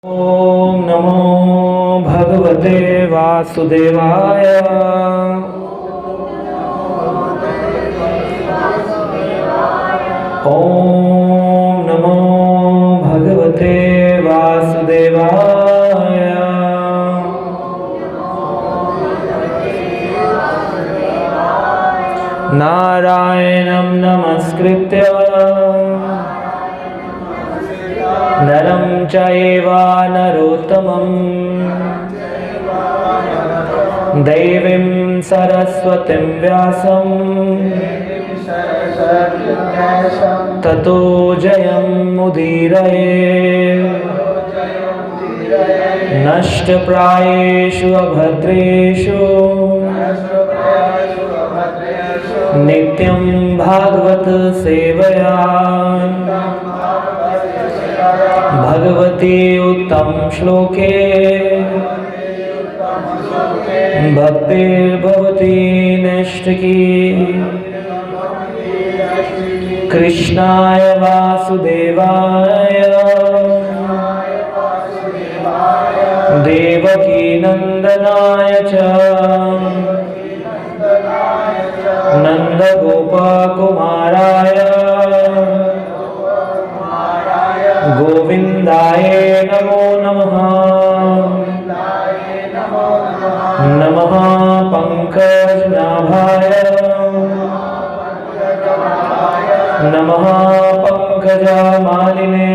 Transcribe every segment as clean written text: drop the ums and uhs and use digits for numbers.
ओम नमो भगवते वासुदेवाय। ओम नमो भगवते वासुदेवाय। नारायणं नमस्कृत्य नरं चैव नरोत्तमं देवीं सरस्वतीं व्यासं ततो जयमुदीरये। नष्टप्रायेषु अभद्रेषु नित्यं भागवत सेवया भगवती उत्तम श्लोके भक्तिर्भवती नैष्ठिकी। कृष्णाय वासुदेवाय देवकी नंदनाय च नंदगोपकुमाराय गोविंदाय नमो नमः। नमः पंकजनाभाय नमः पंकजमालिने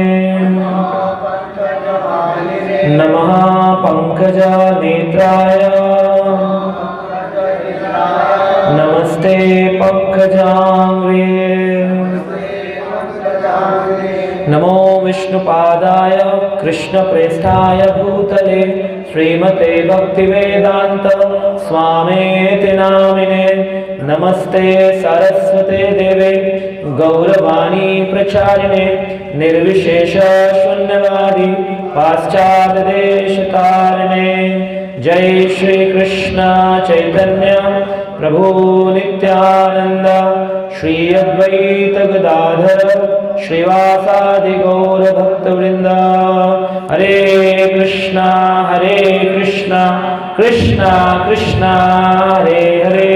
नमः पंकजनेत्राय नमस्ते पंकजांग्रे। नमो विष्णुपादाय कृष्णप्रेष्ठाय भूतले श्रीमते भक्तिवेदांत स्वामीति नामिने। नमस्ते सरस्वते देवे गौरवाणी प्रचारिणे निर्विशेष शून्यवादी पाश्चात्य देश तारिणे। जय श्री कृष्ण चैतन्य प्रभु नित्यानंद श्री अद्वैत गदाधर श्रीवासादि गौर भक्तवृंद। हरे कृष्णा कृष्णा कृष्णा हरे हरे,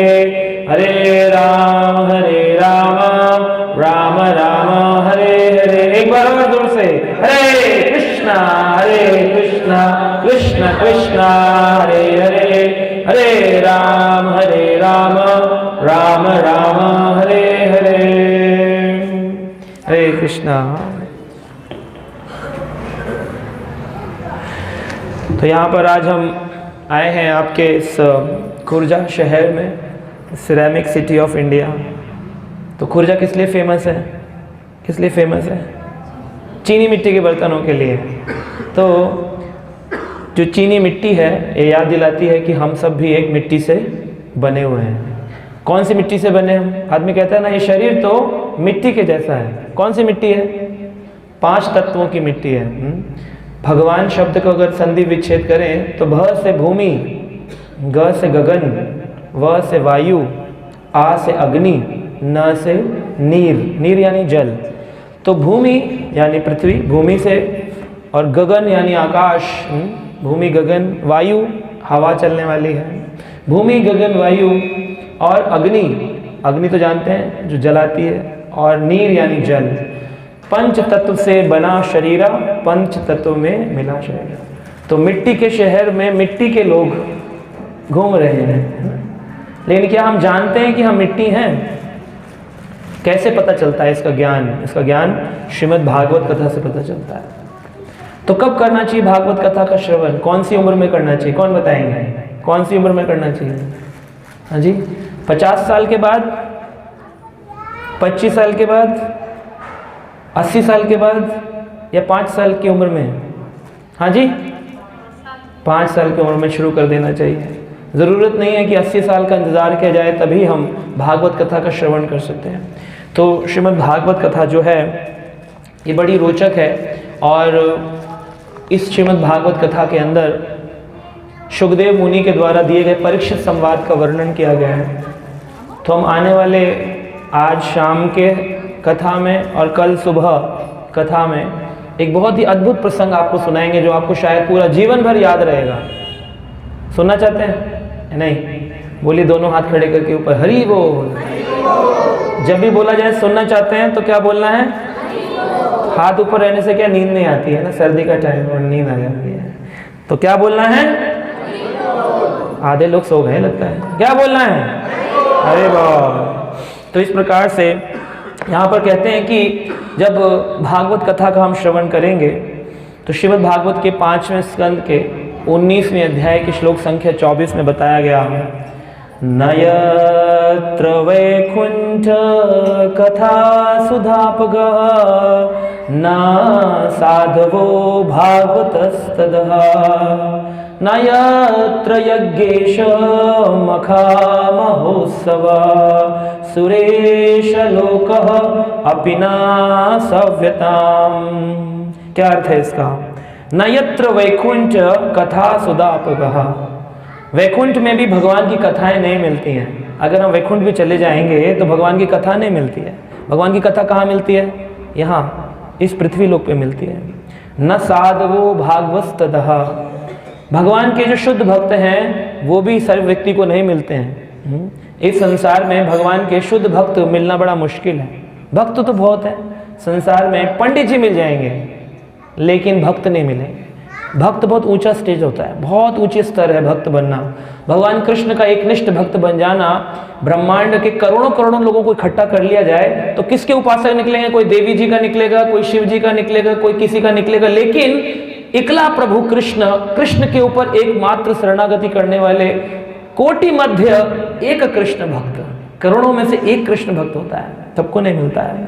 हरे राम राम राम हरे हरे। एक बार और जोर से हरे कृष्णा कृष्ण कृष्णा हरे हरे, हरे राम राम राम हरे हरे। हरे कृष्णा। तो यहाँ पर आज हम आए हैं आपके इस खुर्जा शहर में, सिरेमिक सिटी ऑफ इंडिया। तो खुर्जा किस लिए फेमस है? किस लिए फेमस है? चीनी मिट्टी के बर्तनों के लिए। तो जो चीनी मिट्टी है ये याद दिलाती है कि हम सब भी एक मिट्टी से बने हुए हैं। कौन सी मिट्टी से बने हम? आदमी कहता है ना ये शरीर तो मिट्टी के जैसा है। कौन सी मिट्टी है? 5 तत्वों की मिट्टी है। भगवान शब्द को अगर संधि विच्छेद करें तो भ से भूमि, ग से गगन, व से वायु, आ से अग्नि, न से नीर, नीर यानी जल। तो भूमि यानी पृथ्वी, भूमि से, और गगन यानी आकाश, भूमि गगन, वायु हवा चलने वाली है, भूमि गगन वायु, और अग्नि, अग्नि तो जानते हैं जो जलाती है, और नीर यानी जल। 5 तत्व से बना शरीरा, 5 तत्व में मिला शरीर। तो मिट्टी के शहर में मिट्टी के लोग घूम रहे हैं, लेकिन क्या हम जानते हैं कि हम मिट्टी हैं? कैसे पता चलता है इसका ज्ञान? इसका ज्ञान श्रीमद् भागवत कथा से पता चलता है। तो कब करना चाहिए भागवत कथा का श्रवण? कौन सी उम्र में करना चाहिए? कौन बताएंगे कौन सी उम्र में करना चाहिए? हाँ जी, 50 साल के बाद, 25 साल के बाद, 80 साल के बाद, या 5 साल की उम्र में? हाँ जी, 5 साल की उम्र में शुरू कर देना चाहिए। ज़रूरत नहीं है कि 80 साल का इंतज़ार किया जाए तभी हम भागवत कथा का श्रवण कर सकते हैं। तो श्रीमद् भागवत कथा जो है ये बड़ी रोचक है, और इस श्रीमद् भागवत कथा के अंदर शुकदेव मुनि के द्वारा दिए गए परीक्षित संवाद का वर्णन किया गया है। तो हम आने वाले आज शाम के कथा में और कल सुबह कथा में एक बहुत ही अद्भुत प्रसंग आपको सुनाएंगे जो आपको शायद पूरा जीवन भर याद रहेगा। सुनना चाहते हैं? नहीं? बोलिए दोनों हाथ खड़े करके ऊपर, हरि बोल। जब भी बोला जाए सुनना चाहते हैं तो क्या बोलना है? हाथ ऊपर रहने से क्या नींद नहीं आती है ना, सर्दी का टाइम और नींद आ जाती है, तो क्या बोलना है? आधे लोग सो गए लगता है। क्या बोलना है? अरे वाह। तो इस प्रकार से यहाँ पर कहते हैं कि जब भागवत कथा का हम श्रवण करेंगे तो श्रीमद् भागवत के 5वें स्कंद के 19वें अध्याय की श्लोक संख्या 24 में बताया गया है, न यत्र वैकुंठ कथा सुधापगः न साधवो भागवतस्तदः न यत्र यज्ञेश मखा महोत्सव सुरेश लोकः अपि न सव्यताम्। क्या अर्थ है इसका? न यत्र वैकुंठ कथा सुधापगः, वैकुंठ में भी भगवान की कथाएं नहीं मिलती हैं। अगर हम वैकुंठ भी चले जाएंगे तो भगवान की कथा नहीं मिलती है। भगवान की कथा कहाँ मिलती है? यहाँ इस पृथ्वी लोक पे मिलती है। न साधवो भागवतस्तदः, भगवान के जो शुद्ध भक्त हैं वो भी सर्व व्यक्ति को नहीं मिलते हैं। इस संसार में भगवान के शुद्ध भक्त मिलना बड़ा मुश्किल है। भक्त तो बहुत है संसार में, पंडित जी मिल जाएंगे लेकिन भक्त नहीं मिलेंगे। भक्त बहुत ऊंचा स्टेज होता है, बहुत ऊंचे स्तर है भक्त बनना। भगवान कृष्ण का एक निष्ठ भक्त बन जाना, ब्रह्मांड के करोड़ों करोड़ों लोगों को इकट्ठा कर लिया जाए तो किसके उपासक निकलेंगे? कोई देवी जी का निकलेगा, कोई शिव जी का निकलेगा, कोई किसी का निकलेगा, लेकिन इकला प्रभु कृष्ण, कृष्ण के ऊपर एकमात्र शरणागति करने वाले कोटि मध्य एक कृष्ण भक्त, करोड़ों में से एक कृष्ण भक्त होता है, सबको नहीं मिलता है।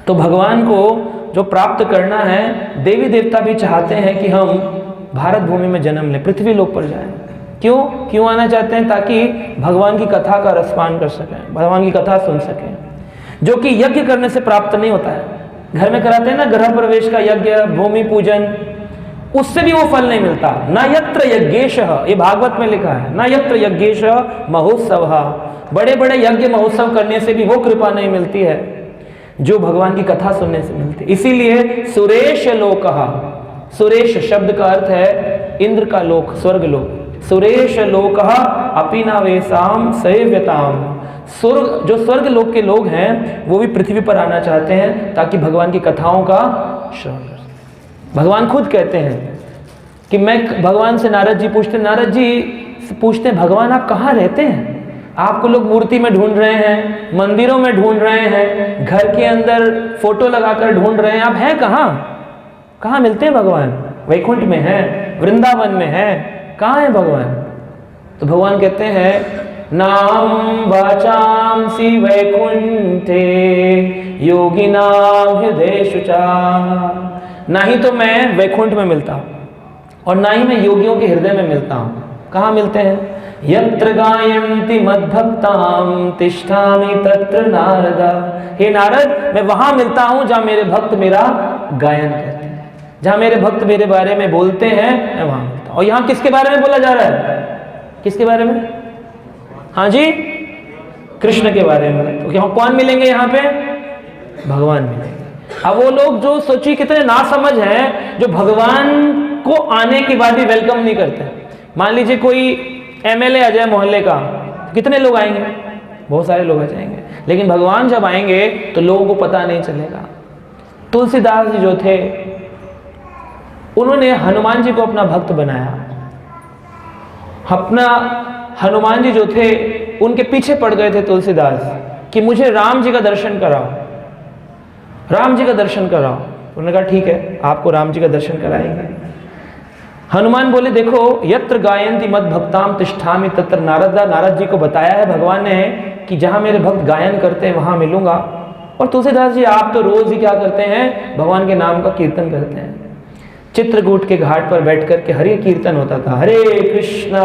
तो भगवान को जो प्राप्त करना है, देवी देवता भी चाहते हैं कि हम भारत भूमि में जन्म लें, पृथ्वी लोक पर जाएं। क्यों आना चाहते हैं? ताकि भगवान की कथा का रसपान कर सकें, भगवान की कथा सुन सकें, जो कि यज्ञ करने से प्राप्त नहीं होता है। घर में कराते हैं ना गृह प्रवेश का यज्ञ, भूमि पूजन, उससे भी वो फल नहीं मिलता। न यत्र यज्ञेश, ये भागवत में लिखा है, न यत्र यज्ञेश महोत्सव, बड़े बड़े यज्ञ महोत्सव करने से भी वो कृपा नहीं मिलती है जो भगवान की कथा सुनने से मिलती। इसीलिए सुरेश लोकः, सुरेश शब्द का अर्थ है इंद्र का लोक, स्वर्ग लोक। सुरेश लोकः अपि न वेसाम सेव्यताम, स्वर्ग, जो स्वर्ग लोक के लोग हैं वो भी पृथ्वी पर आना चाहते हैं ताकि भगवान की कथाओं का श्रवण कर सकें। भगवान खुद कहते हैं कि मैं, भगवान से नारद जी पूछते हैं भगवान आप कहाँ रहते हैं? आपको लोग मूर्ति में ढूंढ रहे हैं, मंदिरों में ढूंढ रहे हैं, घर के अंदर फोटो लगाकर ढूंढ रहे हैं, आप हैं कहाँ? कहाँ मिलते हैं भगवान? वैकुंठ में है, वृंदावन में है, कहाँ है भगवान? तो भगवान कहते हैं नाम वाचांसि वैकुंठे योगिनाम हृदयेषु चा, ना ही तो मैं वैकुंठ में मिलता हूँ और ना ही मैं योगियों के हृदय में मिलता हूँ। कहाँ मिलते हैं? यत्र गायन्ति मद्भक्ताम तिष्ठामि तत्र नारद, हे नारद मैं वहां मिलता हूं जहां मेरे भक्त मेरा गायन करते हैं, जहां मेरे भक्त मेरे बारे में बोलते हैं, मैं वहां मिलता हूं। और यहां किसके बारे में बोला जा रहा है? किसके बारे में? हाँ जी, कृष्ण के बारे में। तो कौन मिलेंगे यहाँ पे? भगवान मिलेंगे। अब वो लोग जो सोचिए कितने नासमझ हैं, जो भगवान को आने के बाद भी वेलकम नहीं करते। मान लीजिए कोई एमएलए आ जाए मोहल्ले का, कितने लोग आएंगे? बहुत सारे लोग आ जाएंगे, लेकिन भगवान जब आएंगे तो लोगों को पता नहीं चलेगा। तुलसीदास जी जो थे उन्होंने हनुमान जी को अपना भक्त बनाया। अपना हनुमान जी जो थे उनके पीछे पड़ गए थे तुलसीदास कि मुझे राम जी का दर्शन कराओ, राम जी का दर्शन कराओ। उन्होंने कहा ठीक है आपको राम जी का दर्शन कराएंगे। हनुमान बोले देखो यत्र गायन्ति मद भक्ताम तिष्ठामि तत्र नारद, नारद जी को बताया है भगवान ने कि जहां मेरे भक्त गायन करते हैं वहां मिलूंगा। और तुलसीदास जी आप तो रोज ही क्या करते हैं? भगवान के नाम का कीर्तन करते हैं। चित्रकूट के घाट पर बैठ कर के हरे कीर्तन होता था, हरे कृष्णा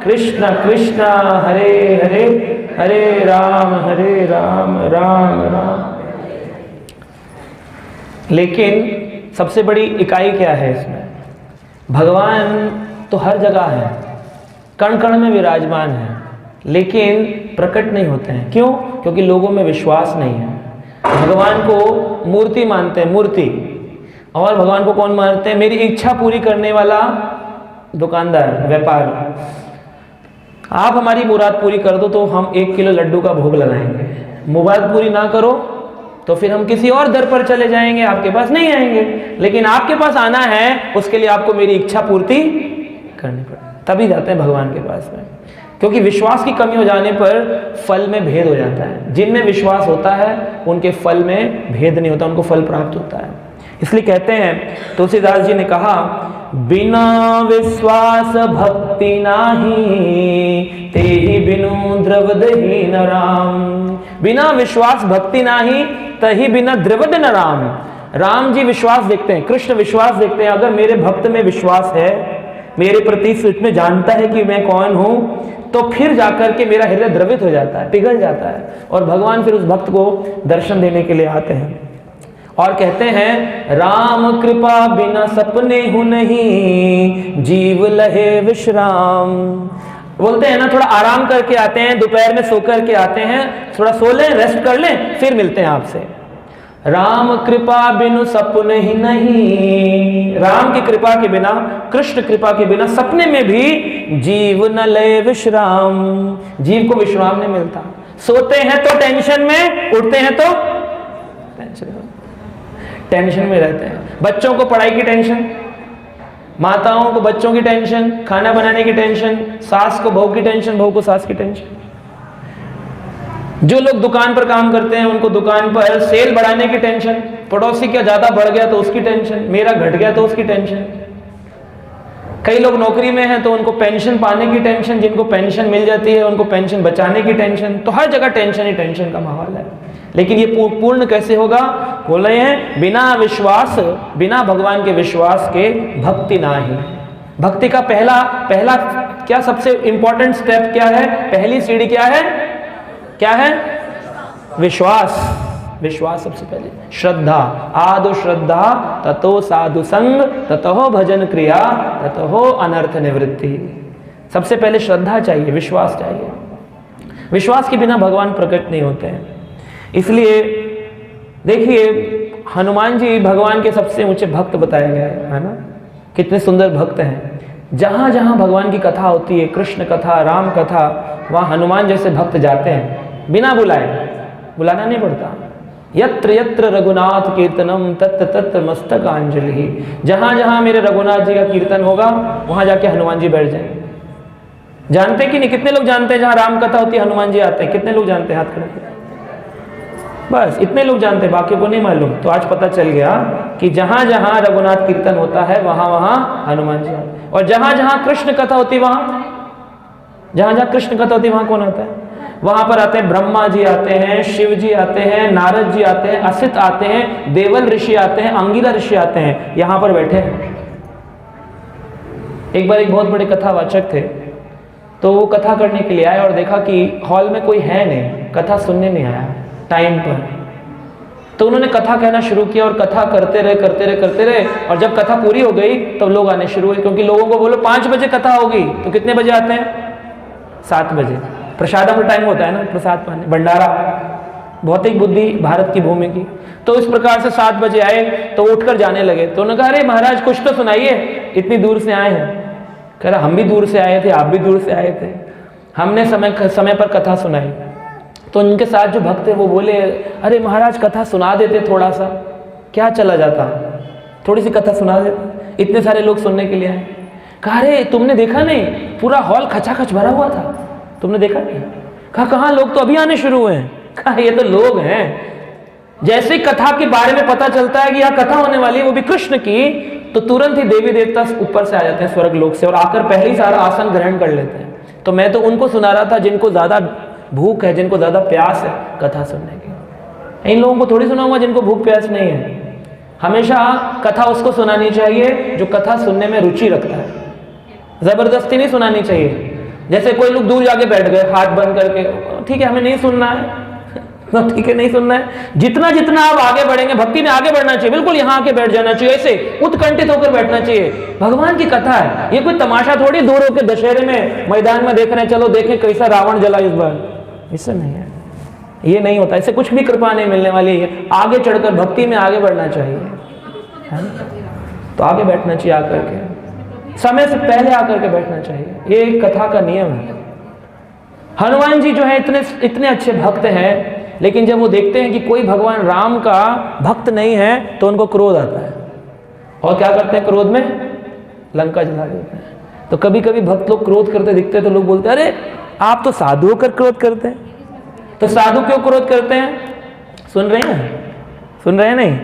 कृष्ण कृष्ण हरे हरे, हरे राम राम राम। लेकिन सबसे बड़ी इकाई क्या है इसमें? भगवान तो हर जगह है, कण कण में विराजमान है, लेकिन प्रकट नहीं होते हैं। क्यों? क्योंकि लोगों में विश्वास नहीं है। भगवान को मूर्ति मानते हैं, मूर्ति। और भगवान को कौन मानते हैं? मेरी इच्छा पूरी करने वाला दुकानदार, व्यापार। आप हमारी मुराद पूरी कर दो तो हम 1 किलो लड्डू का भोग लगाएंगे, मुराद पूरी ना करो तो फिर हम किसी और दर पर चले जाएंगे, आपके पास नहीं आएंगे। लेकिन आपके पास आना है, उसके लिए आपको मेरी इच्छा पूर्ति करनी पड़ेगी, तभी जाते हैं भगवान के पास में। क्योंकि विश्वास की कमी हो जाने पर फल में भेद हो जाता है। जिनमें विश्वास होता है उनके फल में भेद नहीं होता, उनको फल प्राप्त होता है। इसलिए कहते हैं, तुलसीदास जी ने कहा, बिना विश्वास भक्ति नाही, तेहि बिनु द्रवदहि न राम। बिना विश्वास भक्ति नाही, तहि बिना द्रवद न राम। राम जी विश्वास देखते हैं, कृष्ण विश्वास देखते हैं। अगर मेरे भक्त में विश्वास है, मेरे प्रति सच में जानता है कि मैं कौन हूं, तो फिर जाकर के मेरा हृदय द्रवित हो जाता है, पिघल जाता है, और भगवान फिर उस भक्त को दर्शन देने के लिए आते हैं। और कहते हैं, राम कृपा बिना सपने हूं नहीं, जीव लहे विश्राम। बोलते हैं ना, थोड़ा आराम करके आते हैं, दोपहर में सो करके आते हैं, थोड़ा सो लें, रेस्ट कर लें, फिर मिलते हैं आपसे। राम कृपा बिनु सपने ही नहीं, राम की कृपा के बिना, कृष्ण कृपा के बिना सपने में भी जीव न लय विश्राम। जीव को विश्राम नहीं मिलता। सोते हैं तो टेंशन में, उठते हैं तो टेंशन में रहते हैं। बच्चों को पढ़ाई की टेंशन, माताओं को बच्चों की टेंशन, खाना बनाने की टेंशन, सास को बहू की टेंशन, बहू को सास की टेंशन। जो लोग दुकान पर काम करते हैं उनको दुकान पर सेल बढ़ाने की टेंशन, पड़ोसी का ज्यादा बढ़ गया तो उसकी टेंशन, मेरा घट गया तो उसकी टेंशन। कई लोग नौकरी में हैं तो उनको पेंशन पाने की टेंशन, जिनको पेंशन मिल जाती है उनको पेंशन बचाने की टेंशन। तो हर जगह टेंशन ही टेंशन का माहौल है। लेकिन ये पूर्ण कैसे होगा? बोल रहे हैं, बिना विश्वास, बिना भगवान के विश्वास के भक्ति ना ही। भक्ति का पहला क्या सबसे इंपॉर्टेंट स्टेप क्या है? पहली सीढ़ी क्या है? क्या है? विश्वास। विश्वास सबसे पहले। श्रद्धा, आदो श्रद्धा ततो साधु संग ततो भजन क्रिया ततो अनर्थ निवृत्ति। सबसे पहले श्रद्धा चाहिए, विश्वास चाहिए। विश्वास के बिना भगवान प्रकट नहीं होते हैं। इसलिए देखिए, हनुमान जी भगवान के सबसे ऊंचे भक्त बताए गए है ना, कितने सुंदर भक्त हैं। जहां जहां भगवान की कथा होती है, कृष्ण कथा, राम कथा, वहां हनुमान जैसे भक्त जाते हैं बिना बुलाए, बुलाना नहीं पड़ता। यत्र यत्र रघुनाथ कीर्तनम तत्र तत्र मस्तकांजलि। जहां जहां मेरे रघुनाथ जी का कीर्तन होगा वहां जाके हनुमान जी बैठ जाएंगे। जानते कि नहीं? कितने लोग जानते हैं जहां राम कथा होती है हनुमान जी आते हैं? कितने लोग जानते हैं? हाथ खड़े करें। बस इतने लोग जानते हैं, बाकी को नहीं मालूम। तो आज पता चल गया कि जहां जहां रघुनाथ कीर्तन होता है वहां वहां हनुमान जी आते हैं। और जहां जहां कृष्ण कथा होती है जहां जहां कृष्ण कथा होती है वहां कौन आता है? वहां पर आते हैं ब्रह्मा जी आते हैं, शिव जी आते हैं, नारद जी आते हैं, असित आते हैं, देवल ऋषि आते हैं, अंगिरा ऋषि आते हैं, यहां पर बैठे हैं। एक बार एक बहुत बड़े कथावाचक थे, तो वो कथा करने के लिए आए और देखा कि हॉल में कोई है नहीं, कथा सुनने नहीं आया टाइम पर। तो उन्होंने कथा कहना शुरू किया और कथा करते रहे और जब कथा पूरी हो गई तब लोग आने शुरू हुए। क्योंकि लोगों को बोलो 5 बजे कथा होगी, तो कितने बजे आते हैं? 7 बजे। प्रसाद का टाइम होता है ना, प्रसाद पाने, भंडारा, भौतिक बुद्धि भारत की भूमि की। तो इस प्रकार से 7 बजे आए तो उठकर जाने लगे। तो उन्होंने कहा, अरे महाराज कुछ तो सुनाइए, इतनी दूर से आए हैं। कह रहा, हम भी दूर से आए थे, आप भी दूर से आए थे, हमने समय पर कथा सुनाई। तो उनके साथ जो भक्त थे वो बोले, अरे महाराज कथा सुना देते, थोड़ा सा क्या चला जाता, थोड़ी सी कथा सुना देते, इतने सारे लोग सुनने के लिए आए। कहा, अरे तुमने देखा नहीं, पूरा हॉल खचाखच भरा हुआ था, तुमने देखा नहीं? कहा, कहाँ, लोग तो अभी आने शुरू हुए हैं। कहा, ये तो लोग हैं। जैसे ही कथा के बारे में पता चलता है कि यहाँ कथा होने वाली है, वो भी कृष्ण की, तो तुरंत ही देवी देवता ऊपर से आ जाते हैं स्वर्ग लोक से और आकर पहले ही सारा आसन ग्रहण कर लेते हैं। तो मैं तो उनको सुना रहा था जिनको ज्यादा भूख है, जिनको ज्यादा प्यास है कथा सुनने की। इन लोगों को थोड़ी सुनाऊंगा जिनको भूख प्यास नहीं है। हमेशा कथा उसको सुनानी चाहिए जो कथा सुनने में रुचि रखता है, जबरदस्ती नहीं सुनानी चाहिए। जैसे कोई लोग दूर जाके बैठ गए हाथ बंद करके, ठीक है हमें नहीं सुनना है, तो ठीक है नहीं सुनना है। जितना जितना आप आगे बढ़ेंगे, भक्ति में आगे बढ़ना चाहिए, बिल्कुल यहाँ आके बैठ जाना चाहिए, ऐसे उत्कंठित होकर बैठना चाहिए। भगवान की कथा है, ये कोई तमाशा थोड़ी दूर होकर दशहरे में मैदान में देख रहे हैं, चलो देखें कैसा रावण जला इस बार, इससे नहीं है। ये नहीं होता, इससे कुछ भी कृपा नहीं मिलने वाली है। आगे चढ़कर भक्ति में आगे बढ़ना चाहिए, है ना? तो आगे बैठना चाहिए, आकर के समय से पहले आकर के बैठना चाहिए। ये एक कथा का नियम है। हनुमान जी जो है इतने अच्छे भक्त हैं, लेकिन जब वो देखते हैं कि कोई भगवान राम का भक्त नहीं है तो उनको क्रोध आता है, और क्या करते हैं? क्रोध में लंका जला देते हैं। तो कभी कभी भक्त लोग क्रोध करते दिखते हैं तो लोग बोलते हैं, अरे आप तो साधु होकर क्रोध करते हैं। तो साधु क्यों क्रोध करते हैं? सुन रहे हैं? सुन रहे हैं? नहीं,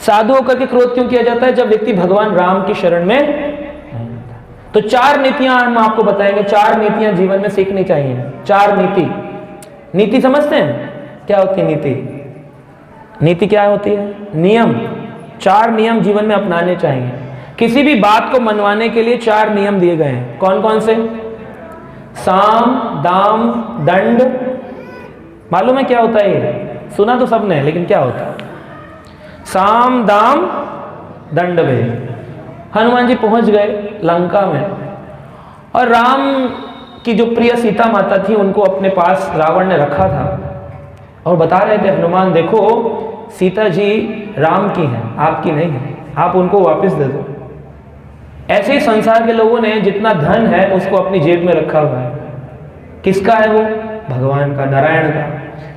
साधु होकर के क्रोध क्यों किया जाता है? जब व्यक्ति भगवान राम की शरण में। तो 4 नीतियां हम आपको बताएंगे, 4 नीतियां जीवन में सीखनी चाहिए। 4 नीति समझते हैं क्या होती है नीति? नीति क्या होती है? नियम। 4 नियम जीवन में अपनाने चाहिए। किसी भी बात को मनवाने के लिए 4 नियम दिए गए हैं। कौन कौन से? साम, दाम, दंड। मालूम है क्या होता है ये? सुना तो सबने, लेकिन क्या होता है? साम, दाम, दंड भेद। हनुमान जी पहुंच गए लंका में, और राम की जो प्रिय सीता माता थी उनको अपने पास रावण ने रखा था, और बता रहे थे, हनुमान देखो सीता जी राम की हैं, आपकी नहीं है, आप उनको वापस दे दो। ऐसे ही संसार के लोगों ने जितना धन है उसको अपनी जेब में रखा हुआ है। किसका है वो? भगवान का, नारायण का।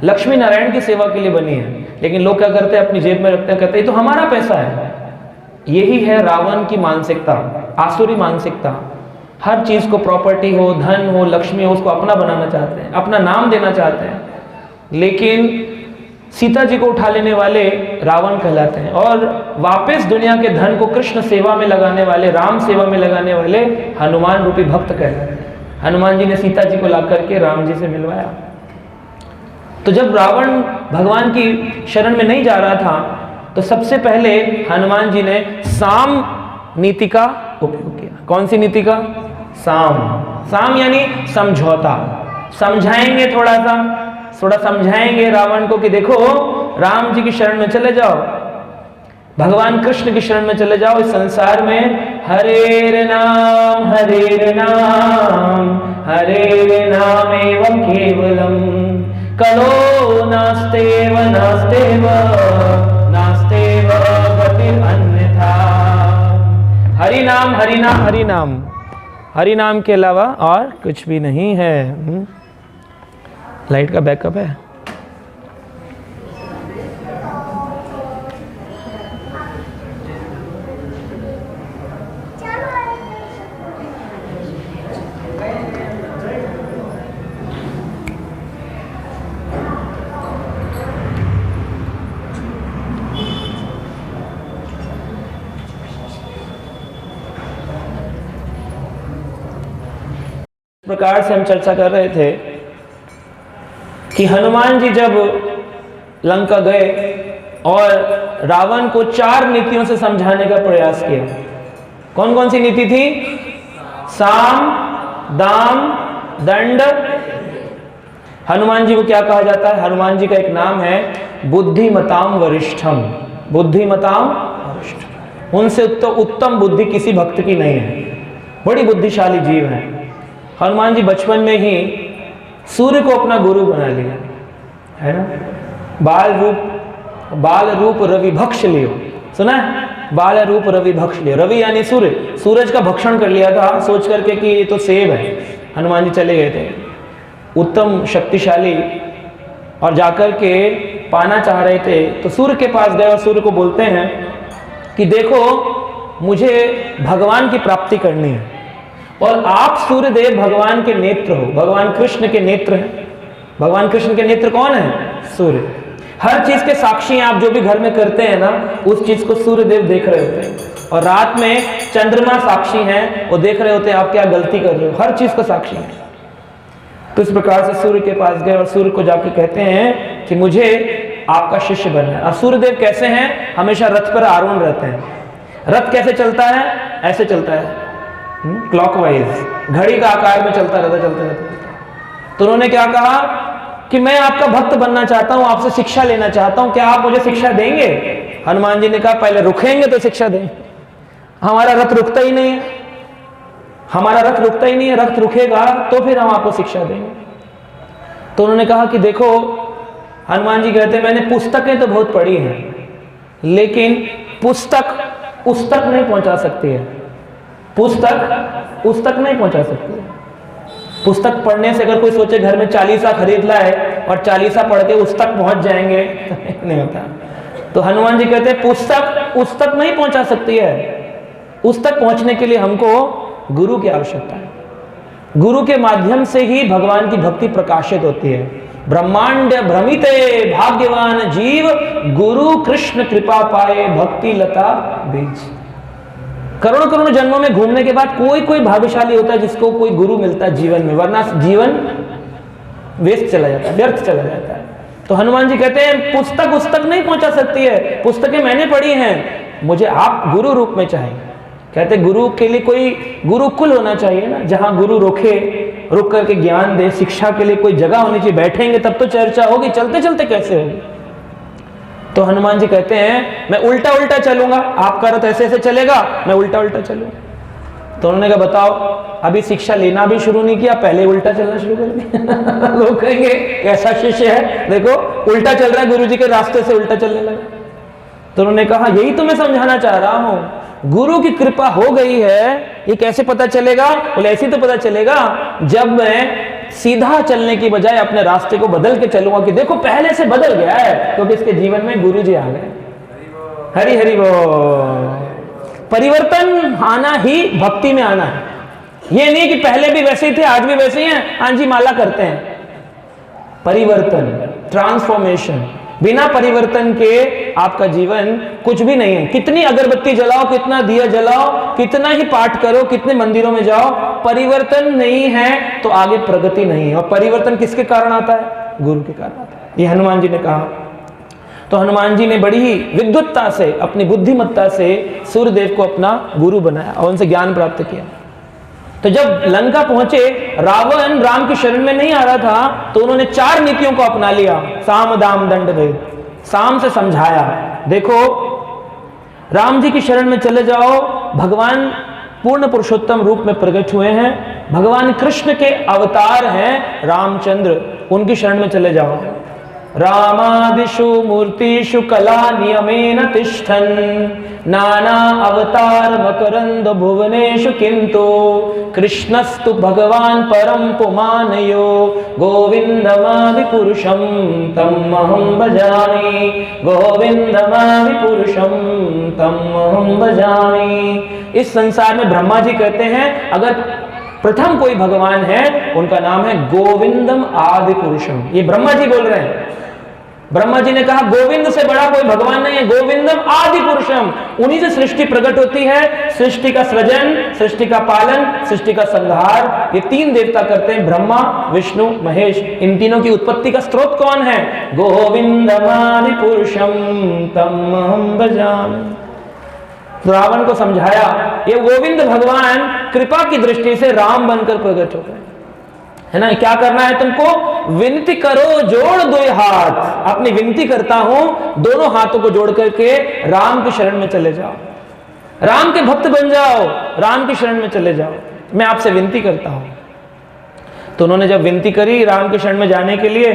लक्ष्मी नारायण की सेवा के लिए बनी है, लेकिन लोग क्या करते हैं? अपनी जेब में रखते हैं, कहते हैं ये तो हमारा पैसा है। यही है रावण की मानसिकता, आसुरी मानसिकता। हर चीज को, प्रॉपर्टी हो, धन हो, लक्ष्मी हो, उसको अपना बनाना चाहते हैं, अपना नाम देना चाहते हैं। लेकिन सीता जी को उठा लेने वाले रावण कहलाते हैं, और वापस दुनिया के धन को कृष्ण सेवा में लगाने वाले, राम सेवा में लगाने वाले हनुमान रूपी भक्त कहलाते हैं। हनुमान जी ने सीता जी को ला करके राम जी से मिलवाया। तो जब रावण भगवान की शरण में नहीं जा रहा था, तो सबसे पहले हनुमान जी ने साम नीति का उपयोग किया। कौन सी नीति का? साम। साम यानी समझौता। समझाएंगे, थोड़ा समझाएंगे रावण को कि देखो राम जी की शरण में चले जाओ, भगवान कृष्ण की शरण में चले जाओ। इस संसार में हरे नाम हरे नाम हरे नाम एवं केवलम कलो नास्तेव नास्तेव नास्तेव गति अन्यथा। हरि नाम हरि नाम हरि नाम, हरि नाम के अलावा और कुछ भी नहीं है। लाइट का बैकअप है? प्रकार से हम चर्चा कर रहे थे कि हनुमान जी जब लंका गए और रावण को 4 नीतियों से समझाने का प्रयास किया। कौन कौन सी नीति थी? साम, दाम, दंड। हनुमान जी को क्या कहा जाता है? हनुमान जी का एक नाम है बुद्धिमताम वरिष्ठम। बुद्धिमताम वरिष्ठम, उनसे तो उत्तम बुद्धि किसी भक्त की नहीं है। बड़ी बुद्धिशाली जीव है। हनुमान जी बचपन में ही सूर्य को अपना गुरु बना लिया, है ना? बाल रूप रवि भक्ष लियो, सुना है? बाल रूप रवि भक्ष लियो। रवि यानी सूर्य, सूरज का भक्षण कर लिया था सोच करके कि ये तो सेब है। हनुमान जी चले गए थे, उत्तम शक्तिशाली, और जाकर के पाना चाह रहे थे तो सूर्य के पास गए और सूर्य को बोलते हैं कि देखो मुझे भगवान की प्राप्ति करनी है, और आप सूर्यदेव भगवान के नेत्र हो, भगवान कृष्ण के नेत्र हैं। भगवान कृष्ण के नेत्र कौन है? सूर्य। हर चीज के साक्षी हैं। आप जो भी घर में करते हैं ना, उस चीज को सूर्यदेव देख रहे होते हैं, और रात में चंद्रमा साक्षी हैं, वो देख रहे होते हैं आप क्या गलती कर रहे हो, हर चीज का साक्षी है। तो इस प्रकार से सूर्य के पास गए और सूर्य को जाके कहते हैं कि मुझे आपका शिष्य बनना है। और सूर्यदेव कैसे हैं? हमेशा रथ पर आरूढ़ रहते हैं। रथ कैसे चलता है? ऐसे चलता है, क्लॉकवाइज, घड़ी का आकार में चलता रहता। तो उन्होंने क्या कहा कि मैं आपका भक्त बनना चाहता हूं, आपसे शिक्षा लेना चाहता हूं, क्या आप मुझे शिक्षा देंगे? हनुमान जी ने कहा पहले रुकेंगे तो शिक्षा देंगे। हमारा रथ रुकता ही नहीं है, हमारा रथ रुकता ही नहीं है। रथ रुकेगा तो फिर हम आपको शिक्षा देंगे। तो उन्होंने कहा कि देखो, हनुमान जी कहते हैं मैंने पुस्तकें तो बहुत पढ़ी हैं, लेकिन पुस्तक उस तक नहीं पहुंचा सकती है, पुस्तक उस तक नहीं पहुंचा सकती है। पुस्तक पढ़ने से अगर कोई सोचे घर में चालीसा खरीद लाए और चालीसा पढ़ के उस तक पहुंच जाएंगे तो नहीं होता। तो हनुमान जी कहते हैं पुस्तक उस तक नहीं पहुंचा सकती है, उस तक पहुंचने के लिए हमको गुरु की आवश्यकता है। गुरु के माध्यम से ही भगवान की भक्ति प्रकाशित होती है। ब्रह्मांड भ्रमिते भाग्यवान जीव, गुरु कृष्ण कृपा पाए भक्ति लता बीज। करोड़ों करोड़ों जन्मों में घूमने के बाद कोई कोई भाग्यशाली होता है जिसको कोई गुरु मिलता है जीवन में, वरना जीवन वेस्ट चला जाता है, व्यर्थ चला जाता है। तो हनुमान जी कहते हैं पुस्तक उस तक नहीं पहुंचा सकती है, पुस्तकें मैंने पढ़ी हैं, मुझे आप गुरु रूप में चाहिए। कहते गुरु के लिए कोई गुरुकुल होना चाहिए ना, जहां गुरु रुक करके ज्ञान दे, शिक्षा के लिए कोई जगह होनी चाहिए, बैठेंगे तब तो चर्चा होगी, चलते चलते कैसे होगी। तो हनुमान जी कहते हैं मैं उल्टा उल्टा चलूंगा, आपका रथ ऐसे ऐसे चलेगा, मैं उल्टा उल्टा चलूंगा। तो उन्होंने कहा बताओ, अभी शिक्षा लेना भी शुरू नहीं किया, पहले उल्टा चलना शुरू कर दिया। लोग कहेंगे कैसा शिष्य है, देखो उल्टा चल रहा है, गुरु जी के रास्ते से उल्टा चलने लगा। तो उन्होंने कहा यही तो मैं समझाना चाह रहा हूं, गुरु की कृपा हो गई है, ये कैसे पता चलेगा? बोले ऐसे तो पता चलेगा जब मैं सीधा चलने की बजाय अपने रास्ते को बदल के चलूंगा कि देखो पहले से बदल गया है, क्योंकि इसके जीवन में गुरु जी आ गए। हरि हरि बोल। परिवर्तन आना ही भक्ति में आना है, ये नहीं कि पहले भी वैसे ही थे आज भी वैसे ही हैं, हाँ जी माला करते हैं। परिवर्तन, ट्रांसफॉर्मेशन, बिना परिवर्तन के आपका जीवन कुछ भी नहीं है। कितनी अगरबत्ती जलाओ, कितना दिया जलाओ, कितना ही पाठ करो, कितने मंदिरों में जाओ, परिवर्तन नहीं है तो आगे प्रगति नहीं है। और परिवर्तन किसके कारण आता है? गुरु के कारण आता है। ये हनुमान जी ने कहा। तो हनुमान जी ने बड़ी ही विद्वत्ता से, अपनी बुद्धिमत्ता से सूर्यदेव को अपना गुरु बनाया और उनसे ज्ञान प्राप्त किया। तो जब लंका पहुंचे, रावण राम की शरण में नहीं आ रहा था, तो उन्होंने 4 नीतियों को अपना लिया। साम दाम दंड भेद। साम से समझाया, देखो राम जी की शरण में चले जाओ, भगवान पूर्ण पुरुषोत्तम रूप में प्रकट हुए हैं, भगवान कृष्ण के अवतार हैं रामचंद्र, उनकी शरण में चले जाओ। रामादिषु मूर्तिषु कला नियमेन तिष्ठन् नाना अवतार मकरंद भुवनेषु किंतु कृष्णस्तु भगवान परम पुमानयो गोविंदमादि पुरुषम तमहं भजामि, गोविंदमादि पुरुषम तमहं भजामि। इस संसार में ब्रह्मा जी कहते हैं अगर प्रथम कोई भगवान है उनका नाम है गोविंदम आदि पुरुषम। ये ब्रह्मा जी बोल रहे हैं। ब्रह्मा जी ने कहा गोविंद से बड़ा कोई भगवान नहीं है, गोविंदम आदि पुरुषम। उन्हीं से सृष्टि प्रकट होती है, सृष्टि का सृजन, सृष्टि का पालन, सृष्टि का संहार, ये 3 देवता करते हैं, ब्रह्मा विष्णु महेश। इन तीनों की उत्पत्ति का स्रोत कौन है? गोविंदम आदि पुरुषम तमहं भजामि। रावण को समझाया ये गोविंद भगवान कृपा की दृष्टि से राम बनकर प्रकट हो गए, है ना। क्या करना है तुमको? विनती करो जोड़ 2 हाथ। अपनी विनती करता हूं, दोनों हाथों को जोड़ करके राम की शरण में चले जाओ, राम के भक्त बन जाओ, राम की शरण में चले जाओ, मैं आपसे विनती करता हूं। तो उन्होंने जब विनती करी राम की शरण में जाने के लिए,